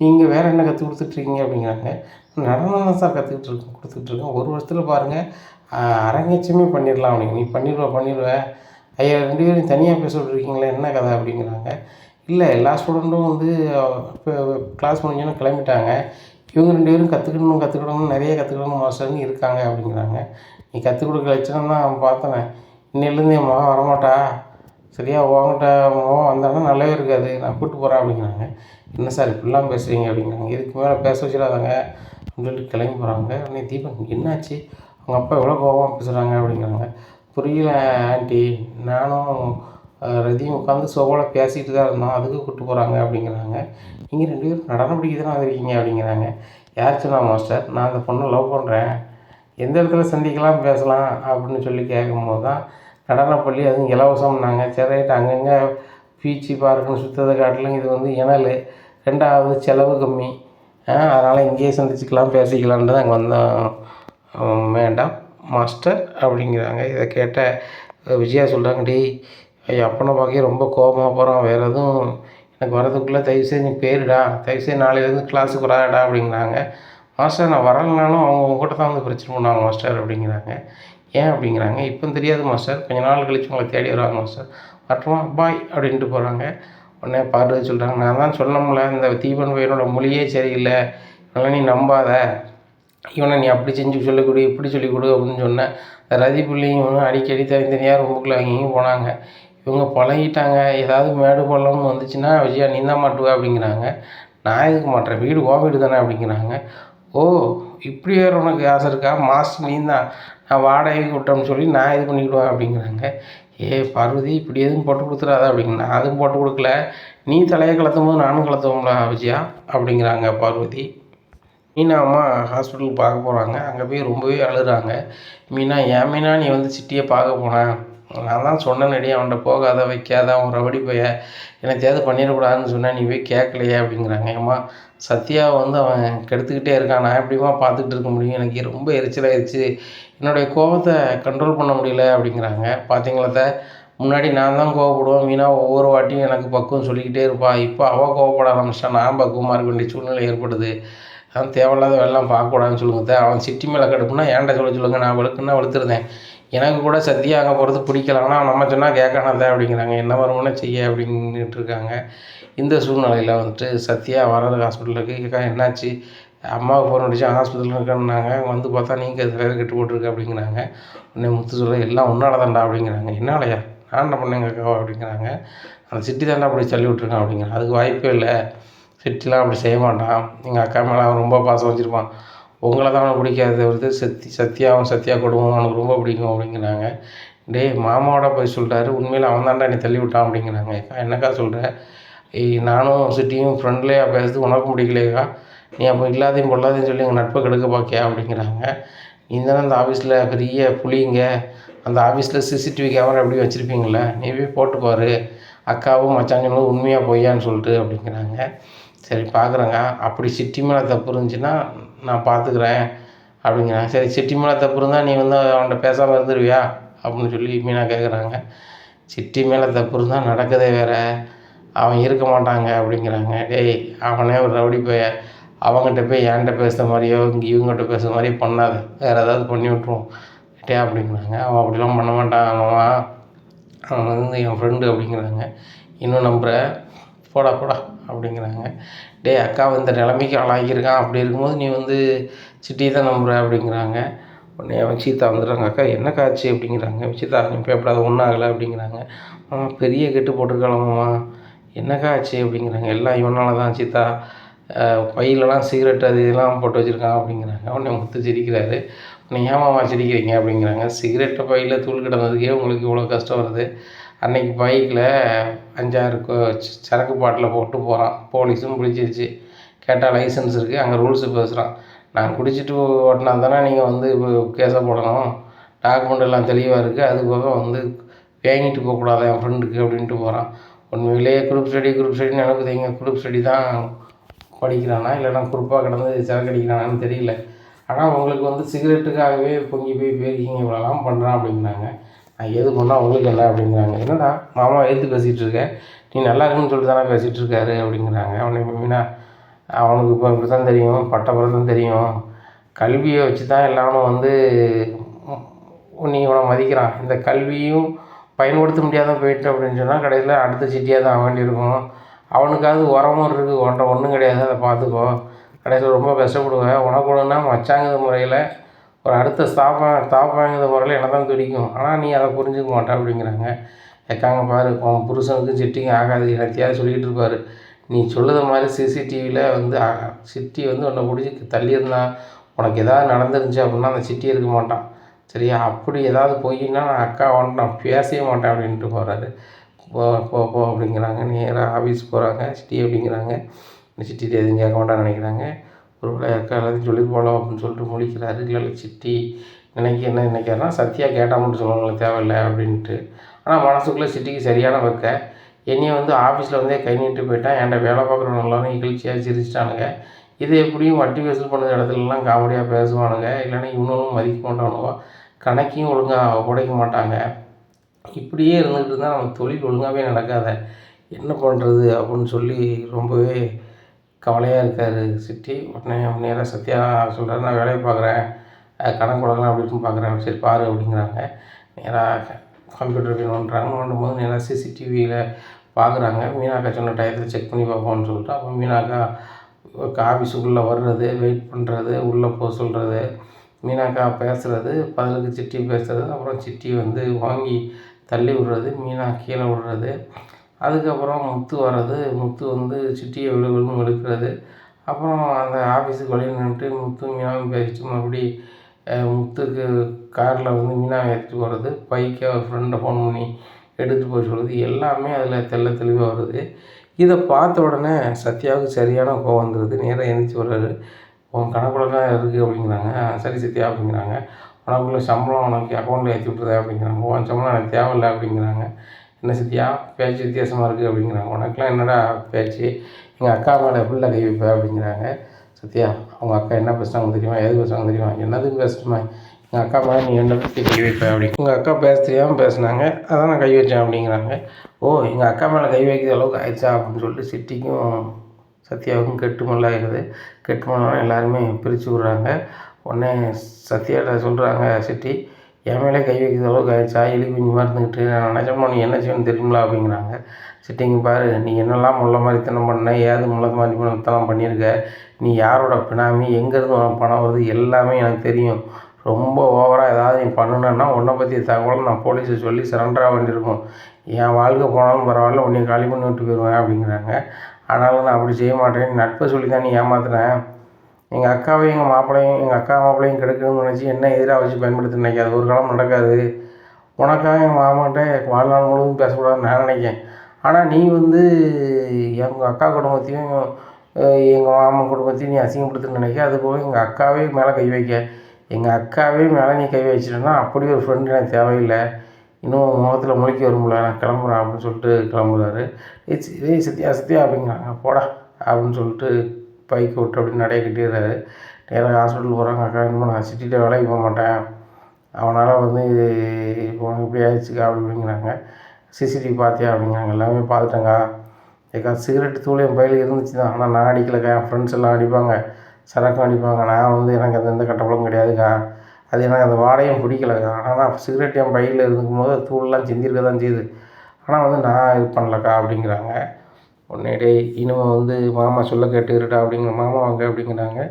நீங்கள் வேறு என்ன கற்றுக் கொடுத்துட்ருக்கீங்க அப்படிங்கிறாங்க. நடனம் தான் சார் கொடுத்துட்ருக்கேன், 1 வருஷத்தில் பாருங்கள் அரங்கேற்றமே பண்ணிடலாம் அப்படிங்க. நீ பண்ணிடுவேன், ஐயா 2 பேரும் தனியாக பேச விட்ருக்கீங்களே என்ன கதை அப்படிங்கிறாங்க. இல்லை எல்லா ஸ்டூடெண்ட்டும் வந்து இப்போ கிளாஸ் முடிஞ்சோன்னா கிளம்பிட்டாங்க, இவங்க 2 பேரும் கற்றுக்கணும்னு நிறைய கற்றுக்கணும் மாஸ்டர்னு இருக்காங்க அப்படிங்கிறாங்க. நீ கற்றுக் கொடுக்க லட்சணம் தான் பார்த்தேன், இன்னிலேருந்து என் மகன் வரமாட்டா சரியா, உங்கள்கிட்ட மகன் வந்தாங்கன்னா நல்லாவே இருக்காது, நான் கூப்பிட்டு போகிறேன் அப்படிங்கிறாங்க. என்ன சார் இப்படிலாம் பேசுகிறீங்க அப்படிங்கிறாங்க. இதுக்கு மேலே பேச வச்சிடாதாங்க அப்படின்னு சொல்லிட்டு கிளம்பி போகிறாங்க. உடனே தீபன் என்னாச்சு, அவங்க அப்பா எவ்வளோ கோபமாக பேசுகிறாங்க அப்படிங்கிறாங்க. புரியல ஆண்டி, நானும் ரதியும் உட்காந்து சோபாவில் பேசிகிட்டு தான் இருந்தோம், அதுக்கு கூப்பிட்டு போகிறாங்க அப்படிங்கிறாங்க. நீங்கள் 2 பேரும் நடனம் படிக்க தானே வந்திருக்கீங்க அப்படிங்கிறாங்க. யார் சொன்னா மாஸ்டர், நான் அந்த பொண்ணை லவ் பண்ணுறேன், எந்த இடத்துல சந்திக்கலாம் பேசலாம் அப்படின்னு சொல்லி கேட்கும்போது தான் நடனப்பள்ளி அதுவும் இலவசம்னாங்க. சரி ரைட்டு, அங்கங்கே பீச்சு பார்க்குன்னு சுற்றதை காட்டிலும் இது வந்து இணல், 2வது செலவு கம்மி. அதனால் இங்கேயே சந்திச்சுக்கலாம் பேசிக்கலான்ட்டு தான் அங்கே வந்தோம் வேண்டாம் மாஸ்டர் அப்படிங்கிறாங்க. இதை கேட்ட விஜயா சொல்கிறாங்க, டேய் அப்பனை பார்க்க ரொம்ப கோபமாக போகிறான், வேறு எதுவும் எனக்கு வரதுக்குள்ளே தயவுசெய்து நீ போயிருடா, தயவுசெய்து நாளையிலேருந்து கிளாஸுக்கு வராடா அப்படிங்கிறாங்க. மாஸ்டர் நான் வரலனாலும் அவங்க உங்கள்கிட்ட தான் வந்து பிரச்சனை பண்ணுவாங்க மாஸ்டர் அப்படிங்கிறாங்க. ஏன் அப்படிங்கிறாங்க. இப்போ தெரியாது மாஸ்டர், கொஞ்சம் நாள் கழித்து உங்களை தேடி வருவாங்க மாஸ்டர், வரட்டுமா பாய் அப்படின்ட்டு போகிறாங்க. உடனே பார்வதி சொல்கிறாங்க, நான் தான் சொன்னோம்ல இந்த தீபன் பையனோட மொழியே சரியில்லை, அதனால் நீ நம்பாத, இவனை நீ அப்படி செஞ்சு சொல்லிக் கொடு இப்படி சொல்லிக் கொடு அப்படின்னு சொன்னேன். ரதி பிள்ளையும் அடிக்கடி தனித்தனியாக ரூமுக்குள்ளே அங்கேயும் போனாங்க. இவங்க பழகிட்டாங்க. ஏதாவது மேடு பள்ளம்னு வந்துச்சுன்னா விஜயா நீ தான் மாட்டுவ அப்படிங்கிறாங்க. நான் எதுக்கு மாட்டுறேன், வீடு வீடு தானே அப்படிங்கிறாங்க. ஓ இப்படி வேறு உனக்கு ஆசை இருக்கா, மாஸ்டர் நீ தான், நான் வாடகைக்கு விட்டோம்னு சொல்லி நான் இது பண்ணிக்கிடுவேன் அப்படிங்கிறாங்க. பார்வதி இப்படி எதுவும் போட்டு கொடுத்துடாத அப்படிங்க. நான் அதுவும் போட்டு கொடுக்கல, நீ தலையை கலத்தும் போது நானும் கலத்துவோம்ல விஜயா அப்படிங்கிறாங்க பார்வதி. மீனா அம்மா ஹாஸ்பிட்டலுக்கு பார்க்க போகிறாங்க. அங்கே போய் ரொம்பவே அழுகிறாங்க. மீனா, ஏன் மீனா நீ வந்து சிட்டியை பார்க்க போனேன், நான் தான் சொன்னேனடி அவன்கிட்ட போகாத வைக்காத, அவன் ரவடி போய எனத்தையாவது பண்ணிடக்கூடாதுன்னு சொன்னேன், நீ போய் கேட்கலையே அப்படிங்கிறாங்க. ஏம்மா சத்யாவை வந்து அவன் கெடுத்துக்கிட்டே இருக்கான், நான் எப்படிமா பார்த்துக்கிட்டு இருக்க முடியும், எனக்கு ரொம்ப எரிச்சலாகிடுச்சு, என்னுடைய கோபத்தை கண்ட்ரோல் பண்ண முடியல அப்படிங்கிறாங்க. பார்த்தீங்களா முன்னாடி நான் தான் கோவப்படுவேன், மீனா ஒவ்வொரு வாட்டியும் எனக்கு பக்குவம் சொல்லிக்கிட்டே இருப்பாள், இப்போ அவள் கோவப்பட ஆரம்பிச்சிட்டா, நான் பக்குவமாக இருக்க வேண்டிய சூழ்நிலை ஏற்படுது, அவன் தேவையில்லாத வேலைலாம் பார்க்கக்கூடாதுன்னு சொல்லுங்க. அவன் சிட்டி மேலே கடுப்புனா ஏன்டா சொல்லுங்கள், நான் வெளுக்குன்னா வெளுத்துருந்தேன், எனக்கு கூட சத்தியாக அங்கே போகிறது பிடிக்கல, ஆனால் நம்ம சொன்னால் கேட்கணும் தான் அப்படிங்கிறாங்க. என்ன வருமானே செய்ய அப்படின்ட்டு இருக்காங்க. இந்த சூழ்நிலையில் வந்துட்டு சத்யா வர்றது ஹாஸ்பிட்டலுக்கு கேட்க, என்னாச்சு, அம்மாவுக்கு ஃபோன் அடிச்சு ஹாஸ்பிட்டலில் இருக்கேன்னாங்க, வந்து பார்த்தா நீங்கள் வேறு கெட்டு போட்டிருக்கு அப்படிங்கிறாங்க. உடனே முத்து சொல்ல, எல்லாம் உன்னால தாண்டா அப்படிங்கிறாங்க. என்னாலையா, நான் என்ன பண்ணேங்க அக்காவா அப்படிங்கிறாங்க. அந்த சிட்டி தாண்டா அப்படி தள்ளி விட்ருக்கான் அப்படிங்கிறாங்க. அதுக்கு வாய்ப்பே இல்லை, சிட்டிலாம் அப்படி செய்ய மாட்டான், எங்கள் அக்கா மேலே அவன் ரொம்ப பாசம் வச்சுருப்பான், உங்களை தான் அவனுக்கு பிடிக்காது வருது, சத்யா குடும்பம் அவனுக்கு ரொம்ப பிடிக்கும் அப்படிங்கிறாங்க. டேய் மாமாவோட போய் சொல்லிட்டாரு, உண்மையில் அவன் தாண்டா நீ தள்ளி விட்டான் அப்படிங்கிறாங்க. என்னக்கா சொல்கிற, நானும் சிட்டியும் ஃப்ரெண்ட்லியாக பேசுறது உனக்கு பிடிக்கலையக்கா, நீ அப்போ இல்லாதையும் பொல்லாதையும் சொல்லி எங்கள் நட்பை கெடுக்க பார்க்கியா அப்படிங்கிறாங்க. நீ தானே அந்த ஆஃபீஸில் பெரிய புளிங்க, அந்த ஆஃபீஸில் சிசிடிவி கேமரா எப்படி வச்சுருப்பீங்களே, நீ போய் போட்டுப்பார், அக்காவும் மச்சாஞ்சனும் உண்மையாக பொய்யான்னு சொல்லிட்டு அப்படிங்கிறாங்க. சரி பார்க்குறேங்க, அப்படி சிட்டி மேலே தப்பு இருந்துச்சுன்னா நான் பார்த்துக்குறேன் அப்படிங்கிறாங்க. சரி சிட்டி மேலே தப்பு இருந்தால் நீ வந்து அவன்கிட்ட பேசாமல் இருந்துருவியா அப்படின்னு சொல்லி மீனா கேட்குறாங்க. சிட்டி மேலே தப்பு இருந்தால் நடக்கதே வேறு, அவன் இருக்க மாட்டாங்க அப்படிங்கிறாங்க. டேய் அவனே ஒரு ரவுடி போய, அவங்ககிட்ட போய் என்கிட்ட பேசுகிற மாதிரியோ இங்கே இவங்ககிட்ட பேசுகிற மாதிரியோ பண்ணாத, வேறு ஏதாவது பண்ணி விட்ருவோம் டே அப்படிங்கிறாங்க. அவன் அப்படிலாம் பண்ண மாட்டான், அவன் வந்து என் ஃப்ரெண்டு அப்படிங்கிறாங்க. இன்னும் நம்புகிற, போடா அப்படிங்கிறாங்க. டே அக்கா இந்த நிலைமைக்கு ஆளாகியிருக்கான், அப்படி இருக்கும்போது நீ வந்து சிட்டியை தான் நம்புகிற அப்படிங்கிறாங்க. உடனே விசிதா வந்துடுறாங்க. அக்கா என்னக்கா ஆச்சு அப்படிங்கிறாங்க. விசிதா நீ பயப்படாத, ஒன்றும் ஆகலை அப்படிங்கிறாங்க. பெரிய கெட்டு போட்டிருக்கலாமாம்மா, என்னக்கா ஆச்சு அப்படிங்கிறாங்க. எல்லாம் இவனால தான் சீதா, பையிலலாம் சிகரெட் அது இதெல்லாம் போட்டு வச்சுருக்கான் அப்படிங்கிறாங்க. உடனே முத்து சிரிக்கிறாரு. உடனே ஏமாமா சிரிக்கிறீங்க அப்படிங்கிறாங்க. சிகரெட்டை பையில் தூள் கிடந்ததுக்கே உங்களுக்கு இவ்வளோ கஷ்டம் வருது, அன்றைக்கி பைக்கில் 5-6 சரக்கு பாட்டில் போட்டு போகிறான், போலீஸும் பிடிச்சிருச்சு, கேட்டால் லைசன்ஸ் இருக்குது, அங்கே ரூல்ஸு பேசுகிறான், நான் குடிச்சிட்டு ஓட்டினா தானே நீங்கள் வந்து கேஸை போடணும், டாக்குமெண்ட் எல்லாம் தெளிவாக இருக்குது, அது போக வந்து வாங்கிட்டு போகக்கூடாது என் ஃப்ரெண்டுக்கு அப்படின்ட்டு போகிறான். உண்மையிலேயே குரூப் ஸ்டடின்னு அனுப்புதீங்க, குரூப் ஸ்டடி தான் படிக்கிறானா இல்லைனா குரூப்பாக கிடந்து சரக்கு அடிக்கிறானான்னு தெரியல, ஆனால் உங்களுக்கு வந்து சிகரெட்டுக்காகவே பொங்கி போயிருக்கீங்க, இவ்வளோலாம் பண்ணுறான் அப்படிங்கிறாங்க. நான் எது பண்ணால் உங்களுக்கு என்ன அப்படிங்கிறாங்க. என்னடா மாமா எடுத்து பேசிகிட்டு இருக்கேன், நீ நல்லா இருக்குன்னு சொல்லிட்டு தானே பேசிகிட்டு இருக்காரு அப்படிங்கிறாங்க. அவனை மீனா, அவனுக்கு இப்போ இப்படி தான் தெரியும், பட்டப்புறம் தான் தெரியும், கல்வியை வச்சு தான் எல்லாமே வந்து நீ இவனை மதிக்கிறான், இந்த கல்வியும் பயன்படுத்த முடியாத போயிட்டு அப்படின்னு சொன்னால் கடைசியில் அடுத்த சிட்டியாக தான் வேண்டியிருக்கும், அவனுக்காவது உரமும் இருக்குது, ஒன்றை ஒன்றும் கிடையாது, அதை பார்த்துக்கோ, கடைசியில் ரொம்ப கஷ்டப்படுவேன், உனக்கு ஒன்றுனா மச்சாங்கிற முறையில் ஒரு அடுத்த ஸ்டாஃபாங்கிற முறையில் என்ன தான் துடிக்கும், ஆனால் நீ அதை புரிஞ்சுக்க மாட்டே அப்படிங்கிறாங்க. கேட்காங்க பாரு, உன் புருஷனுக்கு சிட்டிங்க ஆகாது எனத்தையாவது சொல்லிகிட்டு இருப்பார், நீ சொல்லுற மாதிரி சிசிடிவியில் வந்து சிட்டி வந்து உன்னை பிடிச்சி தள்ளியிருந்தான், உனக்கு எதாவது நடந்துருந்துச்சு அப்படின்னா அந்த சிட்டி இருக்க மாட்டான், சரியா, அப்படி ஏதாவது போயின்னா நான் அக்கா வந்துட்டு நான் பேசவே மாட்டேன் அப்படின்ட்டு போகிறாரு. போ அப்படிங்கிறாங்க. நேராக ஆஃபீஸ் போகிறாங்க. சிட்டி அப்படிங்கிறாங்க. இந்த சிட்டிகிட்ட எதுவும் கேட்க மாட்டான்னு நினைக்கிறாங்க. ஒரு வேளை அக்கா எல்லாத்தையும் சொல்லி போகலாம் அப்படின்னு சொல்லிட்டு முழிக்கிறாரு. இல்லை சிட்டி என்ன நினைக்கிறாருன்னா, சத்யா கேட்டால் மட்டும் சொல்லுவாங்களே தேவையில்லை அப்படின்ட்டு. ஆனால் மனசுக்குள்ளே சிட்டிக்கு சரியான வைக்க, என்னைய வந்து ஆஃபீஸில் இருந்தே கை நீட்டி போயிட்டான். என்கிட்ட வேலை பார்க்குறவங்க எல்லோரும் இகழ்ச்சியாக சிரிச்சிட்டானுங்க. இது எப்படியும் வட்டி வசூல் பண்ணுற இடத்துலலாம் காமெடியாக பேசுவானுங்க. இல்லைன்னா இவனும் மதிக்க மாட்டானுவோ, கணக்கையும் ஒழுங்காக உடைக்க மாட்டாங்க. இப்படியே இருந்துகிட்டு இருந்தால் நம்ம தொழில் ஒழுங்காகவே நடக்காத, என்ன பண்ணுறது அப்படின்னு சொல்லி ரொம்பவே கவலையாக இருக்கார் சிட்டி. உடனே நேராக சத்யா சொல்கிறார், நான் வேலையை பார்க்குறேன், கணக்கு வழங்கலாம் அப்படி இப்படின்னு பார்க்குறேன். சரி பாரு அப்படிங்கிறாங்க. நேராக கம்ப்யூட்டர் நோண்டுறாங்க. நோண்டும்போது நேராக சிசிடிவியில் பார்க்குறாங்க. மீனாக்கா சொன்ன டயத்தில் செக் பண்ணி பார்ப்போம்னு சொல்லிட்டு, அப்போ மீனாக்கா ஆஃபீஸுக்குள்ளே வர்றது, வெயிட் பண்ணுறது, உள்ளே போக சொல்கிறது, மீனாக்கா பேசுகிறது, பதிலுக்கு சிட்டி பேசுகிறது, அப்புறம் சிட்டி வந்து வாங்கி தள்ளி விடுறது, மீனா கீழே விடுறது, அதுக்கப்புறம் முத்து வர்றது, முத்து வந்து சிட்டியை விழுன்னு வெளுக்கிறது, அப்புறம் அந்த ஆஃபீஸுக்கு வெளியே நின்றுட்டு முத்து மீனாவும் பேசிட்டு மறுபடி முத்துக்கு காரில் வந்து மீனாவை ஏற்றிட்டு போகிறது, பைக்கை அவர் ஃப்ரெண்டை ஃபோன் பண்ணி எடுத்துகிட்டு போய் சொல்கிறது, எல்லாமே அதில் தெள்ள தெளிவாக வருது. இதை பார்த்த உடனே சத்யாவுக்கு சரியான கோவம் வந்துடுது. நேராக எழுந்திரிச்சி வர்றாரு. உன் கணக்குலலாம் இருக்குது அப்படிங்கிறாங்க. சரி சத்யா அப்படிங்கிறாங்க. உனக்குள்ள சம்பளம் உனக்கு அக்கௌண்ட்டில் ஏற்றி விட்ருதேன் அப்படிங்கிறாங்க. உன் சம்பளம் எனக்கு தேவையில்லை அப்படிங்கிறாங்க. என்ன சத்யா பேச்சு வித்தியாசமாக இருக்குது அப்படிங்கிறாங்க. உனக்குலாம் என்னடா பேச்சு, எங்கள் அக்கா மேலே எப்படில கை வைப்பேன் அப்படிங்கிறாங்க. சத்யா அவங்க அக்கா என்ன பேசுகிறாங்க தெரியுமா, எது பேசுகிறாங்க தெரியுமா, என்னதுன்னு பேசட்டுமா, எங்கள் அக்கா மேலே நீ என்ன பற்றி கை வைப்பேன் அப்படி. உங்கள் அக்கா பேச தெரியாமல் பேசுனாங்க, அதான் நான் கை வச்சேன் அப்படிங்கிறாங்க. ஓ எங்கள் அக்கா மேலே கை வைக்கிற அளவுக்கு ஆயிடுச்சா அப்படின்னு சொல்லிட்டு சிட்டிக்கும் சத்யாவுக்கும் கெட்டுமல்லாகிடுது. கெட்டுமல்லாம் எல்லாருமே பிரித்து விட்றாங்க. உடனே சத்யாட்ட சொல்கிறாங்க சிட்டி, என் மேலே கை வைக்கிற அளவுக்கு ஆயிடுச்சா, எலி குஞ்சு மாதிரி இருந்துக்கிட்டு நான் நினச்சோம்னா நீ என்ன செய்யணும்னு தெரியுங்களா அப்படிங்கிறாங்க. சிட்டிங்க பாரு, நீ என்னெல்லாம் முள்ள மாதிரி தனம் பண்ண, ஏது முள்ள மாதிரி தனம் பண்ணியிருக்க, நீ யாரோட பினாமி, எங்கேருந்து உனக்கு பணம் வருது எல்லாமே எனக்கு தெரியும். ரொம்ப ஓவராக ஏதாவது நீ பண்ணணுன்னா உன்னை பற்றி தகவலை நான் போலீஸை சொல்லி சரண்டராக வேண்டியிருக்கும். என் வாழ்க்கை போனாலும் பரவாயில்ல, உன்னை காலி பண்ணி விட்டு போயிடுவேன் அப்படிங்கிறாங்க. ஆனாலும் நான் அப்படி செய்ய மாட்டேன், நட்பை சொல்லி தான் நீ ஏமாத்துனேன். எங்கள் அக்காவையும் எங்கள் மாப்பிள்ளையும் எங்கள் அக்கா மாப்பிள்ளையும் கெடுக்கணும்னு நினச்சி என்ன எதிராக வச்சு பயன்படுத்த நினைக்காது, ஒரு காலம் நடக்காது. உனக்காக எங்கள் மாமான்ட்ட வாழ்நாள் முழுவதும் பேசக்கூடாதுன்னு நான் நினைக்கிறேன். ஆனால் நீ வந்து எங்கள் அக்கா குடும்பத்தையும் எங்கள் மாமன் குடும்பத்தையும் நீ அசிங்கப்படுத்துன்னு நினைக்க, அது போக எங்கள் அக்காவே மேலே கை வைக்க, எங்கள் அக்காவே மேலே நீ கை வச்சிட்டேன்னா அப்படி ஒரு ஃப்ரெண்டு எனக்கு தேவையில்லை, இன்னும் முகத்தில் முழிக்க வரும்ல, நான் கிளம்புறேன் அப்படின்னு சொல்லிட்டு கிளம்புறாரு. ஏய் சத்யா சத்யா அப்படிங்கிறாங்க. போடா அப்படின்னு சொல்லிட்டு பைக்கை விட்டு அப்படின்னு நடைய கட்டிடுறாரு. நேராக ஹாஸ்பிட்டல் போகிறாங்க. அக்கா இன்னும் நான் சிட்டிகிட்ட வேலைக்கு போக மாட்டேன், அவனால் வந்து உனக்கு இப்படி ஆயிடுச்சுக்கா அப்படிங்கிறாங்க. சிசிடிவி பார்த்தியா அப்படிங்கிறாங்க. எல்லாமே பார்த்துட்டேங்க்கா. ஏக்கா சிகரெட்டு தூள் என் பையில் இருந்துச்சு தான், ஆனால் நான் அடிக்கலைக்கா, என் ஃப்ரெண்ட்ஸ் எல்லாம் அடிப்பாங்க, சரக்கும் அடிப்பாங்க, நான் வந்து எனக்கு அது எந்த கட்டப்பலும் கிடையாதுக்கா, அது எனக்கு அந்த வாடையும் பிடிக்கலக்கா, ஆனால் நான் சிகரெட் என் பையில் இருக்கும் போது தூள்லாம் செஞ்சுருக்க தான் செய்யுது, ஆனால் வந்து நான் இது பண்ணலக்கா அப்படிங்கிறாங்க. உடனே டேய் இனிமேல் வந்து மாமா சொல்ல கேட்டுக்கிட்டா அப்படிங்கிற, மாமா வாங்க அப்படிங்கிறாங்க.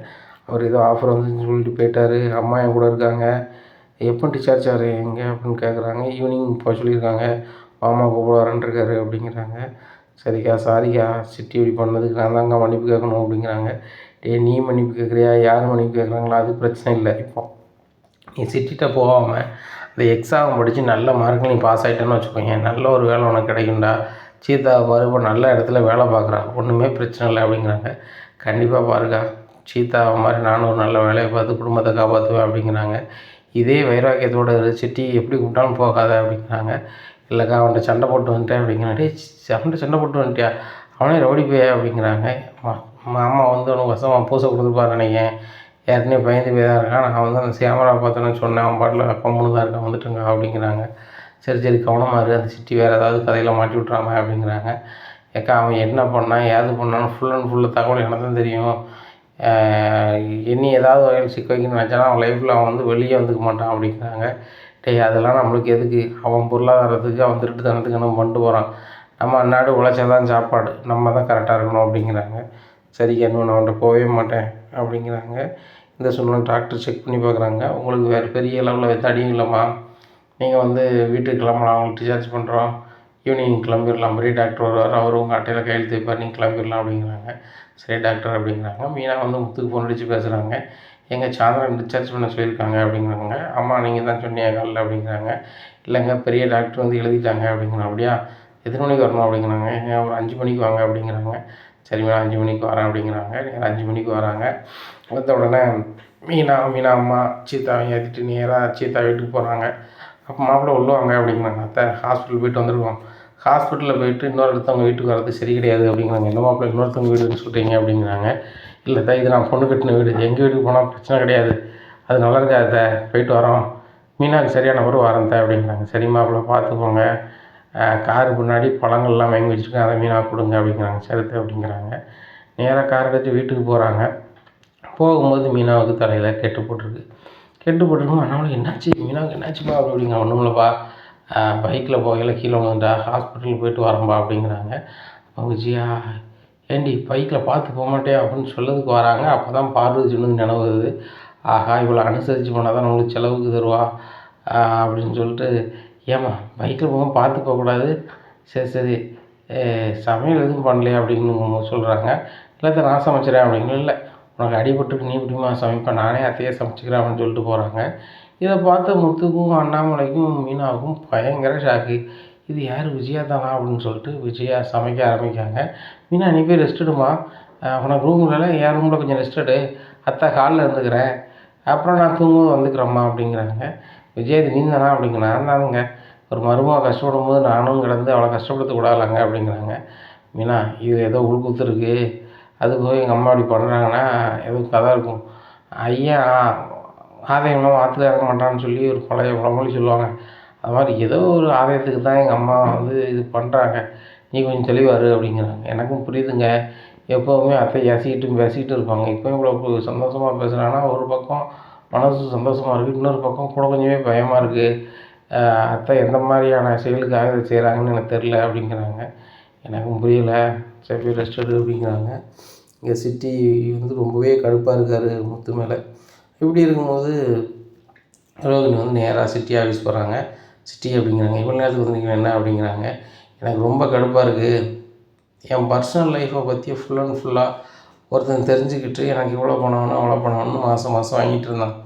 அவர் ஏதோ ஆஃபர் வந்துன்னு சொல்லிட்டு போயிட்டார். அம்மா என் கூட இருக்காங்க. எப்போ டிஸ்சார்ஜ் ஆகிறீங்க அப்படின்னு கேட்குறாங்க. ஈவினிங் போக சொல்லியிருக்காங்க, மாமா கூப்பிட வரேன்ருக்காரு அப்படிங்கிறாங்க. சரிக்கா சாரிக்கா, சிட்டி இப்படி பண்ணதுக்கு நான் தாங்க மன்னிப்பு கேட்கணும் அப்படிங்கிறாங்க. டேய் நீ மன்னிப்பு கேட்குறியா, யார் மன்னிப்பு கேட்குறாங்களோ அது பிரச்சனை இல்லை. இப்போ நீ சிட்டிகிட்ட போகாமல் அந்த எக்ஸாம் படித்து நல்ல மார்க் நீ பாஸ் ஆகிட்டேன்னு வச்சுக்கோங்க, நல்ல ஒரு வேலை உனக்கு கிடைக்கும்டா. சீதா பாரு இப்போ நல்ல இடத்துல வேலை பார்க்குறான், ஒன்றுமே பிரச்சனை இல்லை அப்படிங்கிறாங்க. கண்டிப்பாக பாருக்கா, சீதாவை மாதிரி நானும் ஒரு நல்ல வேலையை பார்த்து குடும்பத்தை காப்பாற்றுவேன் அப்படிங்கிறாங்க. இதே வைராக்கியத்தோட சிட்டி எப்படி கூப்பிட்டாலும் போகாத அப்படிங்கிறாங்க. இல்லைக்கா அவன்கிட்ட சண்டை போட்டு வந்துட்டேன் அப்படிங்கிறான். டேய் சண்டை போட்டு வந்துட்டியா, அவனே ரவுடி போயா அப்படிங்கிறாங்க. மாமா வந்து அவனுக்கு வசமாக பூசை கொடுத்துருப்பாரு நினைக்கிறேன், ஏற்கனவே பயந்து போய் தான் இருக்கான், நான் வந்து அந்த கேமரா பார்த்தோன்னு சொன்னேன், அவன் பாட்டில் கம்முன்னு தான் இருக்கான், வந்துட்டுங்க அப்படிங்கிறாங்க. சரி சரி கவனமாக இரு, அந்த சிட்டி வேறு ஏதாவது கதையில் மாட்டி விட்றாம அப்படிங்கிறாங்க. ஏக்கா அவன் என்ன பண்ணான் ஏது பண்ணான்னு ஃபுல் அண்ட் ஃபுல்லு தகவல் எனக்கு தான் தெரியும், இனி ஏதாவது வகையில் சிக்க வைக்கணும்னு நினச்சானா அவன் லைஃப்பில் அவன் வந்து வெளியே வந்துக்க மாட்டான் அப்படிங்கிறாங்க. டேய் அதெல்லாம் நம்மளுக்கு எதுக்கு, அவன் பொருளாதாரத்துக்கு அவன் திருட்டுத்தனத்துக்கு நம்ம பண்ணிட்டு போகிறான், நம்ம அன்னாடு உழைச்சா தான் சாப்பாடு, நம்ம தான் கரெக்டாக இருக்கணும் அப்படிங்கிறாங்க. சரிக்கா இன்னும் நான் அவன்கிட்ட போகவே மாட்டேன் அப்படிங்கிறாங்க. இந்த சூழ்நிலை டாக்டர் செக் பண்ணி பார்க்குறாங்க. உங்களுக்கு வேறு பெரிய லெவலில் எந்த அடியும் இல்லைம்மா, நீங்கள் வந்து வீட்டுக்கு கிளம்பலாம், அவங்களுக்கு டிஸ்சார்ஜ் பண்ணுறோம், ஈவினிங் கிளம்பிடலாம், பெரிய டாக்டர் வருவார், அவர் உங்கள் அட்டையில் கையெழுத்து வைப்பார், நீங்கள் கிளம்பிடலாம் அப்படிங்கிறாங்க. சரி டாக்டர் அப்படிங்கிறாங்க. மீனா வந்து முத்துக்கு ஃபோன் அடித்து பேசுகிறாங்க. எங்கள் சாயந்தரம் டிஸ்சார்ஜ் பண்ண சொல்லியிருக்காங்க அப்படிங்கிறாங்க. ஆமாம் நீங்கள் தான் சொன்னீங்க காலைல அப்படிங்கிறாங்க. இல்லைங்க பெரிய டாக்டர் வந்து எழுதிட்டாங்க அப்படிங்கிறாங்க. அப்படியா எத்தனை மணிக்கு வரணும் அப்படிங்கிறாங்க. எங்க ஒரு 5 மணிக்கு வாங்க அப்படிங்கிறாங்க. சரி மேடம் 5 மணிக்கு வரேன் அப்படிங்கிறாங்க. 5 மணிக்கு வராங்க. வந்த உடனே மீனா அம்மா சீதாவை ஏற்றிட்டு நேராக சீதா வீட்டுக்கு போகிறாங்க. அப்போ மாப்பிள்ளை உள்ளே வாங்க அப்படிங்கிறாங்க. அத்தை ஹாஸ்பிட்டல் போய்ட்டு வந்துருக்கோம், ஹாஸ்பிட்டலில் போயிட்டு இன்னொருத்தவங்க வீட்டுக்கு வர்றது சரி கிடையாது அப்படிங்கிறாங்க. என்ன மாப்பிள்ளை இன்னொருத்தவங்க வீடுன்னு சொல்கிறீங்க அப்படிங்கிறாங்க. இல்லை அத்தை, இது நான் பொண்ணு கட்டின வீடு, எங்கள் வீட்டுக்கு போனால் பிரச்சனை கிடையாது, அது நல்லா இருக்கா அத்தை, போயிட்டு வரோம், மீனாவுக்கு சரியான நம்பர் வரேன் அத்தை அப்படிங்கிறாங்க. சரி மாப்பிள்ளை பார்த்துக்கோங்க, காரு முன்னாடி பழங்கள்லாம் வாங்கி வச்சுருக்கேன், அதை மீனாக கொடுங்க அப்படிங்கிறாங்க. சரி அத்தை அப்படிங்கிறாங்க. நேராக கார் எடுத்து வீட்டுக்கு போகிறாங்க. போகும்போது மீனாவுக்கு தலையில் கெட்டு போட்டிருக்கு. கெட்டு போட்டிருக்கும். அண்ணாமலை என்னாச்சு மீனாவுக்கு, என்னாச்சுப்பா அப்படிங்க. ஒன்றும் இல்லைப்பா, பைக்கில் போகையில் கீழே விழுந்துட்டா, ஹாஸ்பிட்டலுக்கு போயிட்டு வரேன்பா அப்படிங்கிறாங்க. அவங்க விஜயா, ஏண்டி பைக்கில் பார்த்து போக மாட்டே அப்படின்னு சொல்லதுக்கு வராங்க. அப்போ தான் பார்வதி சொன்னது நினைவு வருது. ஆஹா, இவ்வளோ அனுசரித்து போனால் தான் நம்மளுக்கு செலவுக்கு தருவா அப்படின்னு சொல்லிட்டு, ஏம்மா பைக்கில் போகும்போது பார்த்து போகக்கூடாது, சரி சரி சமையல் எதுவும் பண்ணலையா அப்படின்னு சொல்கிறாங்க. இல்லை நான் சமைச்சிடறேன் அப்படிங்க. இல்லை உனக்கு அடிபட்டுருக்கு, நீ எப்படிமா சமைப்பேன், நானே அத்தையே சமைச்சிக்கிறேன் அப்படின்னு சொல்லிட்டு போகிறாங்க. இதை பார்த்து முத்துக்கும் அண்ணாமலைக்கும் மீனாவுக்கும் பயங்கர ஷாக்கு. இது யார், விஜயா தானா அப்படின்னு சொல்லிட்டு விஜயா சமைக்க ஆரம்பிக்காங்க. மீனா, நீ போய் ரெஸ்ட் எடுமா, உனக்கு ரூம் இல்லைல்ல, என் ரூமில் கொஞ்சம் ரெஸ்ட் எடு, அத்தை ஹாலில் இருந்துக்கிறேன், அப்புறம் நான் தூங்கும் வந்துக்கிறேம்மா அப்படிங்கிறாங்க. விஜயா, இது நீ தானா அப்படிங்க. நான் தானுங்க, ஒரு மருமக கஷ்டப்படும் போது நானும் கிடந்து அவளை கஷ்டப்படுத்தக்கூடாதுலங்க அப்படிங்கிறாங்க. மீனா, இது ஏதோ உள்குத்து இருக்குது, அது போய் எங்கள் அம்மா இப்படி பண்ணுறாங்கன்னா எதுவும் கதை இருக்கும், ஐயா ஆதாயம்லாம் ஆற்றுல இறங்க மாட்டான்னு சொல்லி ஒரு பழைய பழமொழி சொல்லுவாங்க, அது மாதிரி ஏதோ ஒரு ஆதாயத்துக்கு தான் எங்கள் அம்மா வந்து இது பண்ணுறாங்க, நீ கொஞ்சம் தெளிவாரு அப்படிங்கிறாங்க. எனக்கும் புரியுதுங்க, எப்போவுமே அத்தை பேசிக்கிட்டு இருப்பாங்க, இப்போயும் இவ்வளோ சந்தோஷமாக பேசுகிறாங்கன்னா ஒரு பக்கம் மனசு சந்தோஷமாக இருக்குது, இன்னொரு பக்கம் கூட கொஞ்சமே பயமாக இருக்குது, அத்தை எந்த மாதிரியான செயலுக்காக இதை செய்கிறாங்கன்னு எனக்கு தெரில அப்படிங்கிறாங்க. எனக்கும் புரியலை, சரி போய் ரெஸ்ட் எடு அப்படிங்கிறாங்க. இங்கே சிட்டி வந்து ரொம்பவே கடுப்பாக இருக்கார் முத்து மேலே. இப்படி இருக்கும்போது ரோகிணி வந்து நேராக சிட்டி ஆஃபீஸ் போகிறாங்க. சிட்டி அப்படிங்கிறாங்க, இவ்வளோ நேரத்துக்கு வந்தீங்கன்னா என்ன அப்படிங்கிறாங்க. எனக்கு ரொம்ப கடுப்பாக இருக்குது, என் பர்சனல் லைஃப்பை பற்றி ஃபுல் அண்ட் ஃபுல்லாக ஒருத்தன் தெரிஞ்சுக்கிட்டு எனக்கு இவ்வளோ பணம் வேணும் அவ்வளோ பணம் வேணும்னு மாதம் வாங்கிட்டு இருந்தான்.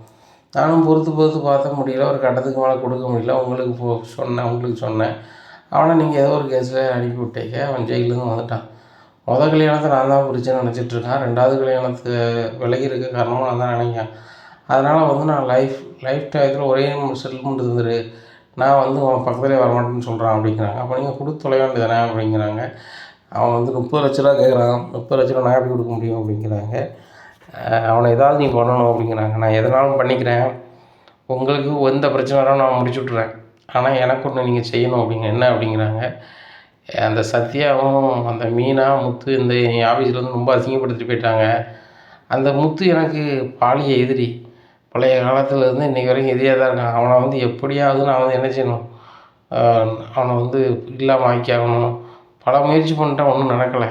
நானும் பொறுத்து பார்த்த முடியல, ஒரு கட்டத்துக்கு மேலே கொடுக்க முடியல, உங்களுக்கு சொன்னேன், அவனை நீங்கள் ஏதோ ஒரு கேஸில் அனுப்பி விட்டீங்க, அவன் ஜெயிலேருந்து வந்துட்டான். முதல் கல்யாணத்தை நான் தான் பிடிச்சேன்னு நினச்சிட்ருக்கான், ரெண்டாவது கல்யாணத்தை விலகி இருக்க காரணமும் நான் தான் நினைக்கிறேன். அதனால் வந்து நான் லைஃப் டயத்தில் ஒரே செட்டில்மெண்ட் இருந்துரு, நான் வந்து அவன் பக்கத்துலேயே வரமாட்டேன்னு சொல்கிறான் அப்படிங்கிறாங்க. அப்போ நீங்கள் கொடுத்து தொலை வேண்டியதானே அப்படிங்கிறாங்க. அவன் வந்து 30 லட்ச ரூபா கேட்குறான், 30 லட்ச ரூபா நான் எப்படி கொடுக்க முடியும் அப்படிங்கிறாங்க. அவனை ஏதாவது நீ பண்ணணும் அப்படிங்கிறாங்க. நான் எதனாலும் பண்ணிக்கிறேன், உங்களுக்கு எந்த பிரச்சனை வராலும் நான் முடிச்சு விட்றேன், ஆனால் எனக்கு ஒன்று நீங்கள் செய்யணும் அப்படிங்க. என்ன அப்படிங்கிறாங்க. அந்த சத்யாவும் அந்த மீனா முத்து இந்த ஆஃபீஸில் வந்து ரொம்ப அசிங்கப்படுத்திட்டு போயிட்டாங்க. அந்த முத்து எனக்கு பாலிய எதிரி, பழைய காலத்தில் இருந்து இன்றைக்கி வரைக்கும் எதிரியாக தான் இருக்கான். அவனை வந்து எப்படியாவது நான் வந்து என்ன செய்யணும், அவனை வந்து இல்லாமல் ஆக்கியாகணும். பல முயற்சி பண்ணிட்டேன், ஒன்றும் நடக்கலை.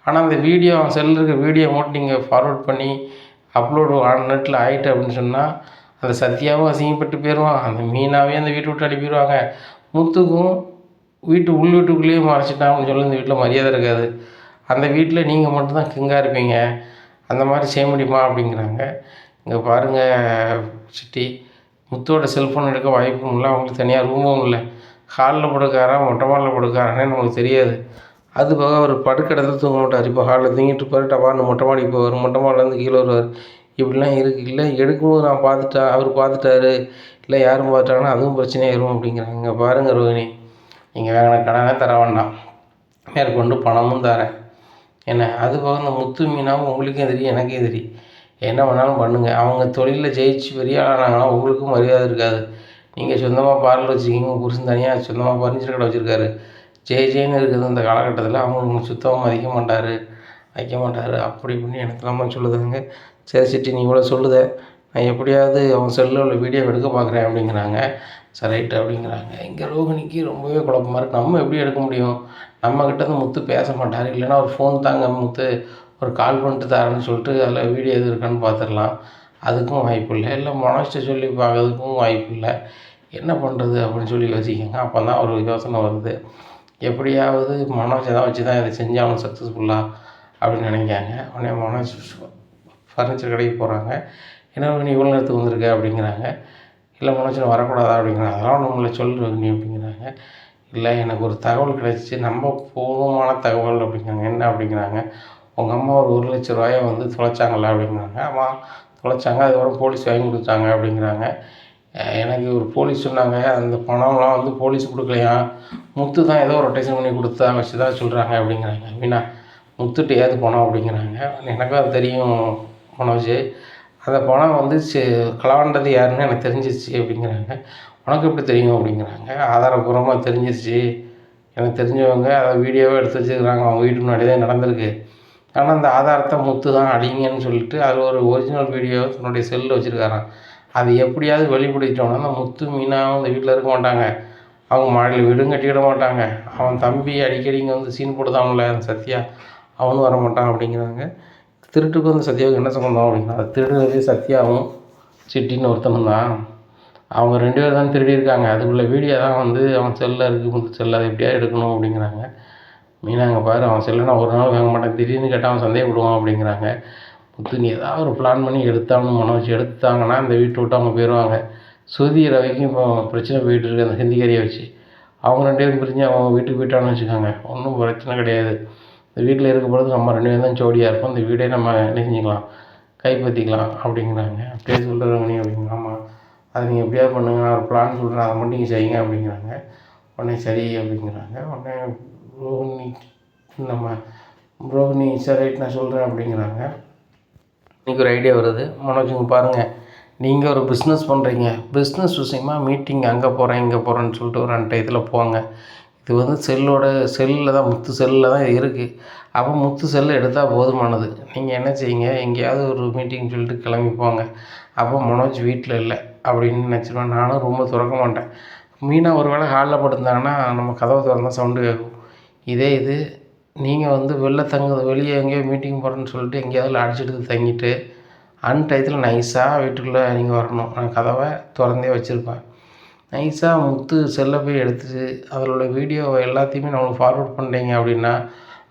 ஆனால் அந்த வீடியோ, அவன் செல்லில் இருக்க வீடியோ மட்டும் நீங்கள் ஃபார்வர்ட் பண்ணி அப்லோடு நெட்டில் ஆகிட்டு அப்படின்னு சொன்னால் அந்த சத்யாவும் அசிங்கப்பட்டு போயிடுவான், அந்த மீனாவே அந்த வீட்டை விட்டு அனுப்பிடுவாங்க. முத்துக்கும் வீட்டுக்குள்ளேயே மறைச்சிட்டான் அப்படின்னு சொல்லி இந்த வீட்டில் மரியாதை இருக்காது, அந்த வீட்டில் நீங்கள் மட்டும்தான் கிங்காக இருப்பீங்க, அந்த மாதிரி செய்ய முடியுமா அப்படிங்கிறாங்க. இங்கே பாருங்கள் சிட்டி, முத்தோட செல்ஃபோன் எடுக்க வாய்ப்பும் இல்லை, அவங்களுக்கு தனியாக ரூமும் இல்லை, ஹாலில் படுக்காரா மொட்டை மாலில் படுக்காரானே நமக்கு தெரியாது. அது போக அவர் படுக்கிடத்துல தூங்க மாட்டார், இப்போ ஹாலில் தூங்கிட்டு இருப்பார், டபார்னு மொட்டை மாடிக்கு போவார், மொட்டை மாடிலேருந்து கீழே வருவார், இப்படிலாம் இருக்குது. இல்லை எடுக்கும்போது நான் பார்த்துட்டேன், அவர் பார்த்துட்டாரு, இல்லை யாரும் பார்த்துட்டாங்கன்னா அதுவும் பிரச்சனையாயிரும் அப்படிங்கிறாங்க. இங்கே பாருங்கள் ரோகிணி, நீங்கள் வேறு கடனே தர வேண்டாம், மேற்கொண்டு பணமும் தரேன் என்ன. அது போக இந்த முத்து மீனாவும் உங்களுக்கும் தெரியும் எனக்கே தெரியும், என்ன வேணாலும் பண்ணுங்கள், அவங்க தொழிலில் ஜெயிச்சு பெரிய ஆளானாங்கன்னா உங்களுக்கும் மரியாதை இருக்காது. நீங்கள் சொந்தமாக பார்லர் வச்சுக்கிங்க, புருஷன் தனியாக சொந்தமாக ஃபர்னிச்சர் கடை வச்சுருக்காரு, ஜெயின்னு இருக்குது இந்த காலகட்டத்தில், அவங்க சுத்தமாக மதிக்க மாட்டார், வைக்க மாட்டார், அப்படி இப்படின்னு எனக்கு இல்லாமல் சொல்லுதாங்க. சரி சிட்டி, நீ இவ்வளோ சொல்லுத, நான் எப்படியாவது அவன் செல்லில் உள்ள வீடியோ எடுக்க பார்க்குறேன் அப்படிங்கிறாங்க. சரி ரைட்டு அப்படிங்கிறாங்க. இங்கே ரோகிணிக்கு ரொம்பவே குழப்பமாக இருக்குது, நம்ம எப்படி எடுக்க முடியும், நம்மக்கிட்ட தான் முத்து பேச மாட்டார், இல்லைன்னா ஒரு ஃபோன் தாங்க முத்து, ஒரு கால் பண்ணிட்டு தரேன்னு சொல்லிட்டு அதில் வீடியோ எது இருக்கான்னு பார்த்துடலாம், அதுக்கும் வாய்ப்பு இல்லை, இல்லை மனோஜ்கிட்ட சொல்லி பார்க்கறதுக்கும் வாய்ப்பு இல்லை, என்ன பண்ணுறது அப்படின்னு சொல்லி யோசிக்கங்க. அப்போ தான் ஒரு யோசனை வருது, எப்படியாவது மனோஜை தான் வச்சு தான் இதை செஞ்சு அவன் சக்ஸஸ்ஃபுல்லாக அப்படின்னு நினைக்காங்க. உடனே மனோஜ் ஃபர்னிச்சர் கடைக்கு போகிறாங்க. என்ன நீ இவ்வளோ நேரத்துக்கு வந்திருக்க அப்படிங்கிறாங்க. இல்லை மனோஜ் வரக்கூடாதா அப்படிங்கிறாங்க. அதெல்லாம் ஒன்றும் இல்லை சொல்லு நீ அப்படிங்கிறாங்க. இல்லை எனக்கு ஒரு தகவல் கிடச்சிச்சு, நம்ம பூர்வமான தகவல் அப்படிங்கிறாங்க. என்ன அப்படிங்கிறாங்க. உங்கள் அம்மா ஒரு 1 லட்ச ரூபாயை வந்து தொலைச்சாங்களா அப்படிங்கிறாங்க. ஆமாம் தொலைச்சாங்க, அதுக்கப்புறம் போலீஸ் வாங்கி கொடுத்தாங்க அப்படிங்கிறாங்க. எனக்கு ஒரு போலீஸ் சொன்னாங்க, அந்த பணம்லாம் வந்து போலீஸ் கொடுக்கலையாம், முத்து தான் ஏதோ ரொட்டேஷன் பண்ணி கொடுத்தா வச்சதா சொல்கிறாங்க அப்படிங்கிறாங்க. மீனா முத்துட்ட ஏது பணம் அப்படிங்கிறாங்க. எனக்கும் அது தெரியும் மனோஜ். அந்த பணம் வந்து களவாண்டது யாருன்னு எனக்கு தெரிஞ்சிருச்சு அப்படிங்கிறாங்க. உனக்கு எப்படி தெரியும் அப்படிங்கிறாங்க. ஆதாரப்பூர்வமாக தெரிஞ்சிருச்சு, எனக்கு தெரிஞ்சவங்க அதை வீடியோவே எடுத்து வச்சுருக்கிறாங்க, அவங்க வீட்டு முன்னாடி தான் நடந்திருக்கு. ஆனால் அந்த ஆதாரத்தை முத்து தான் அடிங்கன்னு சொல்லிட்டு அதில் ஒரு ஒரிஜினல் வீடியோ தன்னுடைய செல்லில் வச்சுருக்காராம். அது எப்படியாவது வெளிப்படுத்திட்டோன்னா அந்த முத்து மீனாவும் இந்த வீட்டில் இருக்க மாட்டாங்க, அவங்க மாடியில் வீடும் கட்டிவிட மாட்டாங்க. அவன் தம்பி அடிக்கடி இங்கே வந்து சீன் போடுதான்ல அந்த சத்யா, அவனும் வர மாட்டான் அப்படிங்கிறாங்க. திருட்டுக்கு வந்து சத்யாவுக்கு என்ன சம்மந்தம் அப்படின்னா, அது திருடுறது சத்யாவும் சிட்டின்னு ஒருத்தனும் தான். அவங்க 2 பேர் தான் திருடியிருக்காங்க. அதுக்குள்ள வீடியோ தான் வந்து அவன் செல்லில் இருக்குது, முத்து செல்லில், அதை எப்படியா எடுக்கணும் அப்படிங்கிறாங்க. மீனாங்க பாரு, அவன் செல்லை நான் ஒரு நாள் வாங்க மாட்டேன், திடீர்னு கேட்டால் அவன் சந்தேகப்படுவான் அப்படிங்கிறாங்க. முத்து நீ ஏதாவது ஒரு பிளான் பண்ணி எடுத்தாங்கன்னு மனோஜ், எடுத்தாங்கன்னா இந்த வீட்டை விட்டு அவங்க போயிடுவாங்க. ஸ்ருதி ரவிக்கும் இப்போ பிரச்சனை போயிட்டுருக்கு அந்த ஹிந்திக்காரியை வச்சு. அவங்க 2 பேரும் பிரிஞ்சு அவங்க வீட்டுக்கு போயிட்டான்னு வச்சுக்கோங்க, ஒன்றும் பிரச்சனை கிடையாது. இந்த வீட்டில் இருக்க பொழுது நம்ம 2 பேரும் தான் ஜோடியாக இருப்போம், இந்த வீடே நம்ம என்ன செஞ்சுக்கலாம், கைப்பற்றிக்கலாம் அப்படிங்கிறாங்க. அப்படியே சொல்கிறாங்க. அப்படிங்க ஆமாம், அதை நீங்கள் எப்படியாவது பண்ணுங்கள், நான் ஒரு பிளான் சொல்கிறேன், அதை மட்டும் நீங்கள் செய்யுங்க அப்படிங்கிறாங்க. உடனே சரி அப்படிங்கிறாங்க. உடனே ரோஹினி நம்ம ரோஹினி சரி ரைட் நான் சொல்கிறேன் அப்படிங்கிறாங்க. இன்றைக்கி ஒரு ஐடியா வருது மனோஜுங்க, பாருங்கள் நீங்கள் ஒரு பிஸ்னஸ் பண்ணுறீங்க, பிஸ்னஸ் விஷயமா மீட்டிங் அங்கே போகிறேன் இங்கே போகிறேன்னு சொல்லிட்டு ஒரு 2 இதில் போங்க. இது வந்து செல்லில் தான், முத்து செல்லில் தான் இருக்குது. அப்போ முத்து செல்லை எடுத்தால் போதுமானது. நீங்கள் என்ன செய்யுங்க, எங்கேயாவது ஒரு மீட்டிங் சொல்லிட்டு கிளம்பி போங்க. அப்போ மனோஜ் வீட்டில் இல்லை அப்படின்னு நினச்சிடுவேன். நானும் ரொம்ப திறக்க மாட்டேன். மீனா ஒரு வேளை ஹாலில் படுத்தாங்கன்னா நம்ம கதவை திறந்தால் சவுண்டு கேட்கும். இதே இது நீங்கள் வந்து வெளியே எங்கேயோ மீட்டிங் போகிறேன்னு சொல்லிட்டு எங்கேயாவது அடிச்சுட்டு தங்கிட்டு டயத்தில் நைஸாக வீட்டுக்குள்ளே நீங்கள் வரணும். நான் கதவை திறந்தே வச்சுருப்பேன். நைஸாக முத்து செல்லை போய் எடுத்துட்டு அதில் உள்ள வீடியோவை எல்லாத்தையுமே நம்மளுக்கு ஃபார்வர்ட் பண்ணுறீங்க அப்படின்னா,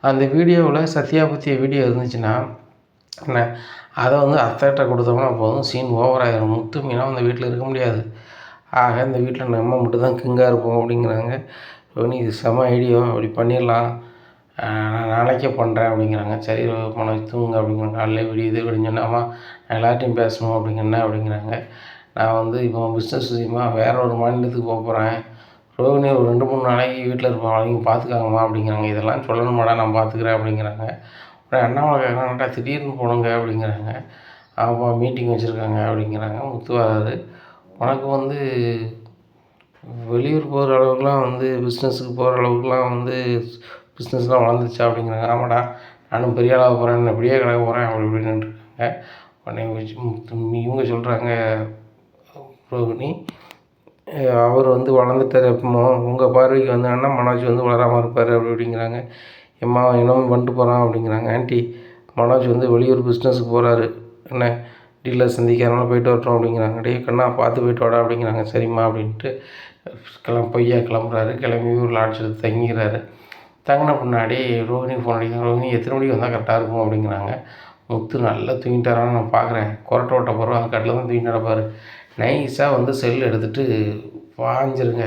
அந்த வீடியோவில் சத்யா பற்றிய வீடியோ இருந்துச்சுன்னா என்ன, அதை வந்து அத்தைகிட்ட கொடுத்தோம்னா போதும், சீன் ஓவராகிடும். முத்து மீனா அந்த வீட்டில் இருக்க முடியாது. ஆக இந்த வீட்டில் நம்ம மட்டும் தான் கிங்காக இருப்போம் அப்படிங்கிறாங்க. ரோனி இது செம ஐடியா, அப்படி பண்ணிடலாம், நான் நாளைக்கே பண்ணுறேன் அப்படிங்கிறாங்க. சரி மனோஜ் தூங்க அப்படிங்கிறாங்க. காலையில் விடியுது, விடிஞ்சோன்னா அம்மா நான் எல்லார்ட்டையும் பேசணும் அப்படிங்கன்னா அப்படிங்கிறாங்க. நான் வந்து இப்போ பிஸ்னஸ் விஷயமா வேறு ஒரு மாநிலத்துக்கு போகிறேன், ரோகிணி ஒரு 2-3 நாளைக்கு வீட்டில் இருப்பான், அவங்க பார்த்துக்காங்கம்மா அப்படிங்கிறாங்க. இதெல்லாம் சொல்லணுமாடா, நான் பார்த்துக்கிறேன் அப்படிங்கிறாங்க. உடனே அண்ணாமலை கேட்குறாங்கட்டா திடீர்னு போகணுங்க அப்படிங்கிறாங்க. ஆப்பா மீட்டிங் வச்சுருக்காங்க அப்படிங்கிறாங்க. முத்து வராது. உனக்கு வந்து வெளியூர் போகிற அளவுக்குலாம் வந்து பிஸ்னஸுக்கு போகிற அளவுக்குலாம் வந்து பிஸ்னஸ்லாம் வளர்ந்துருச்சா அப்படிங்கிறாங்க. ஆமாடா, நானும் பெரிய ஆளாக போகிறேன், இப்படியே கிடக்க போகிறேன் அப்படி இப்படின்ட்டுருக்காங்க. உடனே இவங்க சொல்கிறாங்க ரோகிணி, அவர் வந்து வளர்ந்துட்டார், எப்போ உங்கள் பார்வைக்கு வந்தாங்கன்னா மனோஜ் வந்து வளராமல் இருப்பார் அப்படி இப்படிங்கிறாங்க. எம்மா என்னமோ வந்துட்டு போகிறான் அப்படிங்கிறாங்க. ஆண்டி மனோஜ் வந்து வெளியூர் பிஸ்னஸுக்கு போகிறாரு, என்ன டீலர் சந்திக்கிறனால போயிட்டு வரட்டும் அப்படிங்கிறாங்க. டே கண்ணா பார்த்து போயிட்டு வாடா அப்படிங்கிறாங்க. சரிம்மா அப்படின்ட்டு பொய்யா கிளம்புறாரு. கிளம்பி ஒரு லாட்ஜ் எடுத்து தங்கிக்கிறாரு. தங்கின பின்னாடி ரோஹினி ஃபோன் அடிக்கிறாங்க. ரோஹினி எத்தனை மணிக்கு வந்தால் கரெக்டாக இருக்கும் அப்படிங்கிறாங்க. முத்து நல்லா தூங்கிட்டாரான்னு நான் பார்க்குறேன், கொரட்டை ஓட்ட போகிறோம், அந்த கட்டில் தான் தூங்கி நடப்பார். நைஸாக வந்து செல் எடுத்துகிட்டு பாஞ்சிருங்க.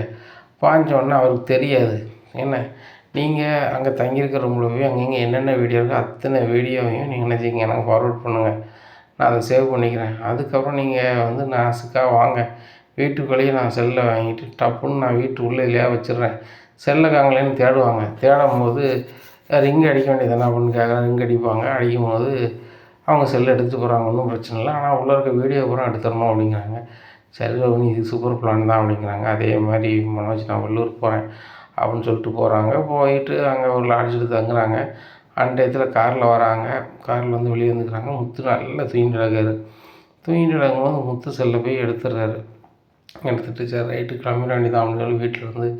பாஞ்சோடனே அவருக்கு தெரியாது. என்ன, நீங்கள் அங்கே தங்கியிருக்கிற ரூமில் போய் அங்கங்கே என்னென்ன வீடியோ இருக்கோ அத்தனை வீடியோவையும் நீங்கள் என்ன செய்யுங்க, எனக்கு ஃபார்வர்ட் பண்ணுங்கள், நான் அதை சேவ் பண்ணிக்கிறேன். அதுக்கப்புறம் நீங்கள் வந்து நாசுக்காக வாங்க, வீட்டுக்குள்ளேயே நான் செல்லை வாங்கிட்டு டப்புன்னு நான் வீட்டு உள்ளே இல்லையா வச்சிடுறேன். செல்லை காங்கலேன்னு தேடுவாங்க. தேடும்போது ரிங் அடிக்க வேண்டியதானே அப்படின்னு கேட்குறேன். ரிங் அடிப்பாங்க. அடிக்கும்போது அவங்க செல்லை எடுத்துகிட்டு போகிறாங்க, ஒன்றும் பிரச்சனை இல்லை, ஆனால் உள்ளே இருக்க வீடியோ பூரா எடுத்துடணும் அப்படிங்கிறாங்க. சரி ரோஹினி இது சூப்பர் பிளான் தான் அப்படிங்கிறாங்க. அதே மாதிரி மனோஜ் நான் வெள்ளூர் போகிறேன் அப்படின்னு சொல்லிட்டு போகிறாங்க. போயிட்டு அங்கே ஒரு லாட்ஜ் எடுத்து தங்குறாங்க. டயத்தில் காரில் வராங்க. காரில் வந்து வெளியே வந்துக்கிறாங்க. முத்து நல்லா தூங்கிட்டு கிடக்காரு. தூங்கிட்டு கிடக்கும்போது முத்து செல்லை போய் எடுத்துடுறாரு. எடுத்துகிட்டு சரி ரைட்டு கிளம்பிட வேண்டியதான் அப்படின்னு சொல்லி வீட்டில் இருந்து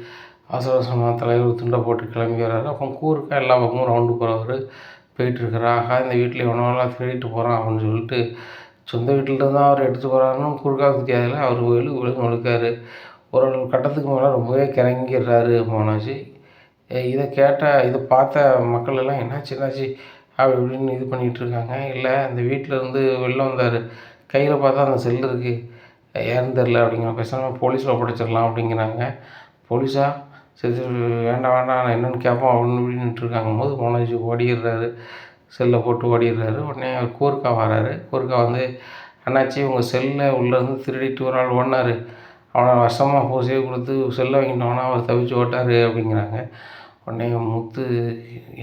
அவசர அவசரமாக தலைவர் துண்டை போட்டு கிளம்பி வர்றாரு. அப்போ கூறுக்கா எல்லா பக்கமும் ரவுண்டு போகிறவர் போயிட்டுருக்காரு. ஆகா இந்த வீட்டில் எவனோலாம் திருடிட்டு போகிறான் அப்படின்னு சொல்லிட்டு சொந்த வீட்டில் தான் அவர் எடுத்துகிட்டு போகிறாருன்னு குறுக்காவுக்கு தெரியாதுல, அவர் விழுந்து ஒழுக்காரு. ஒரு கட்டத்துக்கு மேலே ரொம்பவே கிறங்கிடுறாரு மனோஜ். இதை இதை பார்த்த மக்கள் எல்லாம் என்னாச்சு அப்படி இப்படின்னு இது பண்ணிகிட்ருக்காங்க. இல்லை அந்த வீட்டில் இருந்து வெளில வந்தார், கையில் பார்த்தா அந்த செல்லு இருக்குது, யாருன்னு தெரில அப்படிங்கிற, பேசாமல் போலீஸில் ஒப்படைச்சிடலாம் அப்படிங்கிறாங்க. போலீஸா, சரி வேண்டாம் நான் என்னென்னு கேட்போம் அப்படின்னு இப்படின்ட்டுருக்காங்க போது மனோஜ் ஓடிடுறாரு, செல்லை போட்டு ஓடிடுறாரு. உடனே கூர்க்கா வராரு. கூர்க்கா வந்து அண்ணாச்சி உங்கள் செல்லை உள்ளேருந்து திருடிட்டு ஒரு ஆள் ஓடினார், அவனை வருஷமாக பூசையை கொடுத்து செல்லை வாங்கிட்டோன்னா அவர் தவிச்சு ஓட்டார் அப்படிங்கிறாங்க. உடனே முத்து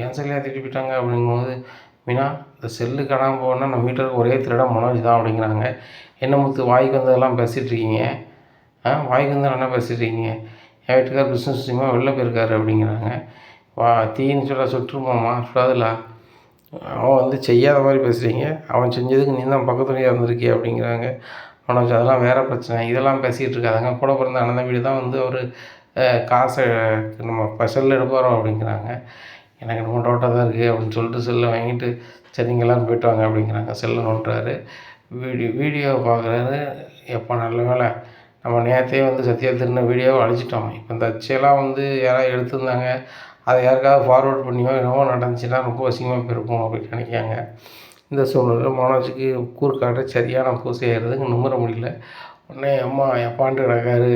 என் செல்லையாக திருப்பி போயிட்டாங்க அப்படிங்கும்போது மீனா இந்த செல்லு காணாமல் போனால் நம்ம வீட்டில் ஒரே திருடம் மனோஜ் தான் அப்படிங்கிறாங்க. என்ன முத்து வாய்க்கு வந்ததெல்லாம் பேசிகிட்ருக்கீங்க? வாய்க்கு வந்தால் என்ன பேசிகிட்ருக்கீங்க? என் வீட்டுக்கார் பிஸ்னஸ் விஷயமா வெளில போயிருக்காரு அப்படிங்கிறாங்க. தீன்னு சொல்ல சுட்டுருமாம்மா சுடாதுல, அவன் செய்யாத மாதிரி பேசுகிறீங்க, அவன் செஞ்சதுக்கு நீ தான் பக்கத்துலேயே இருந்திருக்கிய அப்படிங்கிறாங்க. மனோஜ் அதெல்லாம் வேறு பிரச்சனை, இதெல்லாம் பேசிக்கிட்டு இருக்காதாங்க, கூட பிறந்த அண்ணன் தம்பி தான் அவர் காசை நம்ம ஸ்பெஷலில் எடுப்பாரோ அப்படிங்கிறாங்க. எனக்கு ரொம்ப டவுட்டாக தான் இருக்குது அப்படின்னு சொல்லிட்டு செல்லை வாங்கிட்டு சரிங்க எல்லோரும் போய்ட்டு வாங்க அப்படிங்கிறாங்க. செல்லை நோட்டுறாரு, வீடியோ பார்க்குறாரு. எப்போ நல்ல வேலை நம்ம நேரத்தையே சத்யா திருந்த வீடியோவை அழிச்சிட்டோம். இப்போ இந்த அச்செல்லாம் யாராவது எடுத்திருந்தாங்க, அதை யாருக்காவது ஃபார்வேர்ட் பண்ணியோ என்னவோ நடந்துச்சுன்னா ரொம்ப அசிங்கமாக போயிருக்கும் அப்படின்னு நினைக்காங்க. இந்த சூழ்நிலை மனோஜுக்கு கூறுக்காட்ட சரியான பூசை ஆகிறதுக்கு நுமர முடியல. உடனே அம்மா எப்பான்ட்டு கிடக்காரு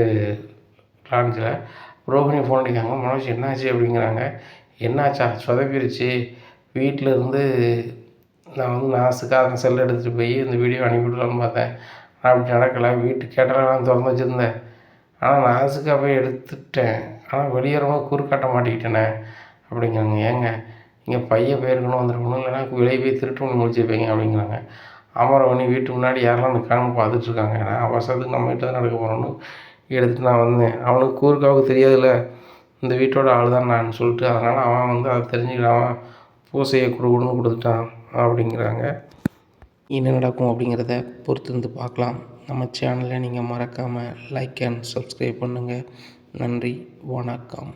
லான்ச்சில். ரோஹிணி ஃபோன் அடிக்காங்க. மனோஜ் என்னாச்சு அப்படிங்கிறாங்க. என்னாச்சா சொதப்பிருச்சு, வீட்டில் இருந்து நான் நாசுக்காக அந்த செல் எடுத்துகிட்டு போய் இந்த வீடியோ அனுப்பிவிடலான்னு பார்த்தேன், அப்படி நடக்கலை. வீட்டு கேட்டலாம் திறந்து வச்சுருந்தேன், ஆனால் நாசுக்காக போய் எடுத்துட்டேன், ஆனால் வெளியேறவும் கூறுக்காட்ட மாட்டிக்கிட்டேனே அப்படிங்கிறாங்க. ஏங்க நீங்கள் பையன் போயிருக்கணும் வந்துருக்கணும், இல்லைன்னா வெளியே போய் திருட்டு பண்ணி முடிச்சிருப்பீங்க அப்படிங்கிறாங்க. அமரவணி வீட்டு முன்னாடி யாரெல்லாம் நிற்கான்னு பார்த்துட்ருக்காங்க. நான் அவசரத்துக்கு நம்ம வீட்டில் தான் நடக்க போகிறோன்னு எடுத்துகிட்டு நான் வந்தேன். அவனுக்கு கூறுக்காவுக்கு தெரியாதுல்ல இந்த வீட்டோட ஆள் தான் நான் சொல்லிட்டு, அதனால் அவன் அதை தெரிஞ்சுக்கிடாமல் பூசையை கொடுன்னு கொடுத்துட்டான் அப்படிங்கிறாங்க. என்ன நடக்கும் அப்படிங்கிறத பொறுத்திருந்து பார்க்கலாம். நம்ம சேனலை நீங்கள் மறக்காமல் லைக் அண்ட் சப்ஸ்கிரைப் பண்ணுங்கள். நன்றி, வணக்கம்.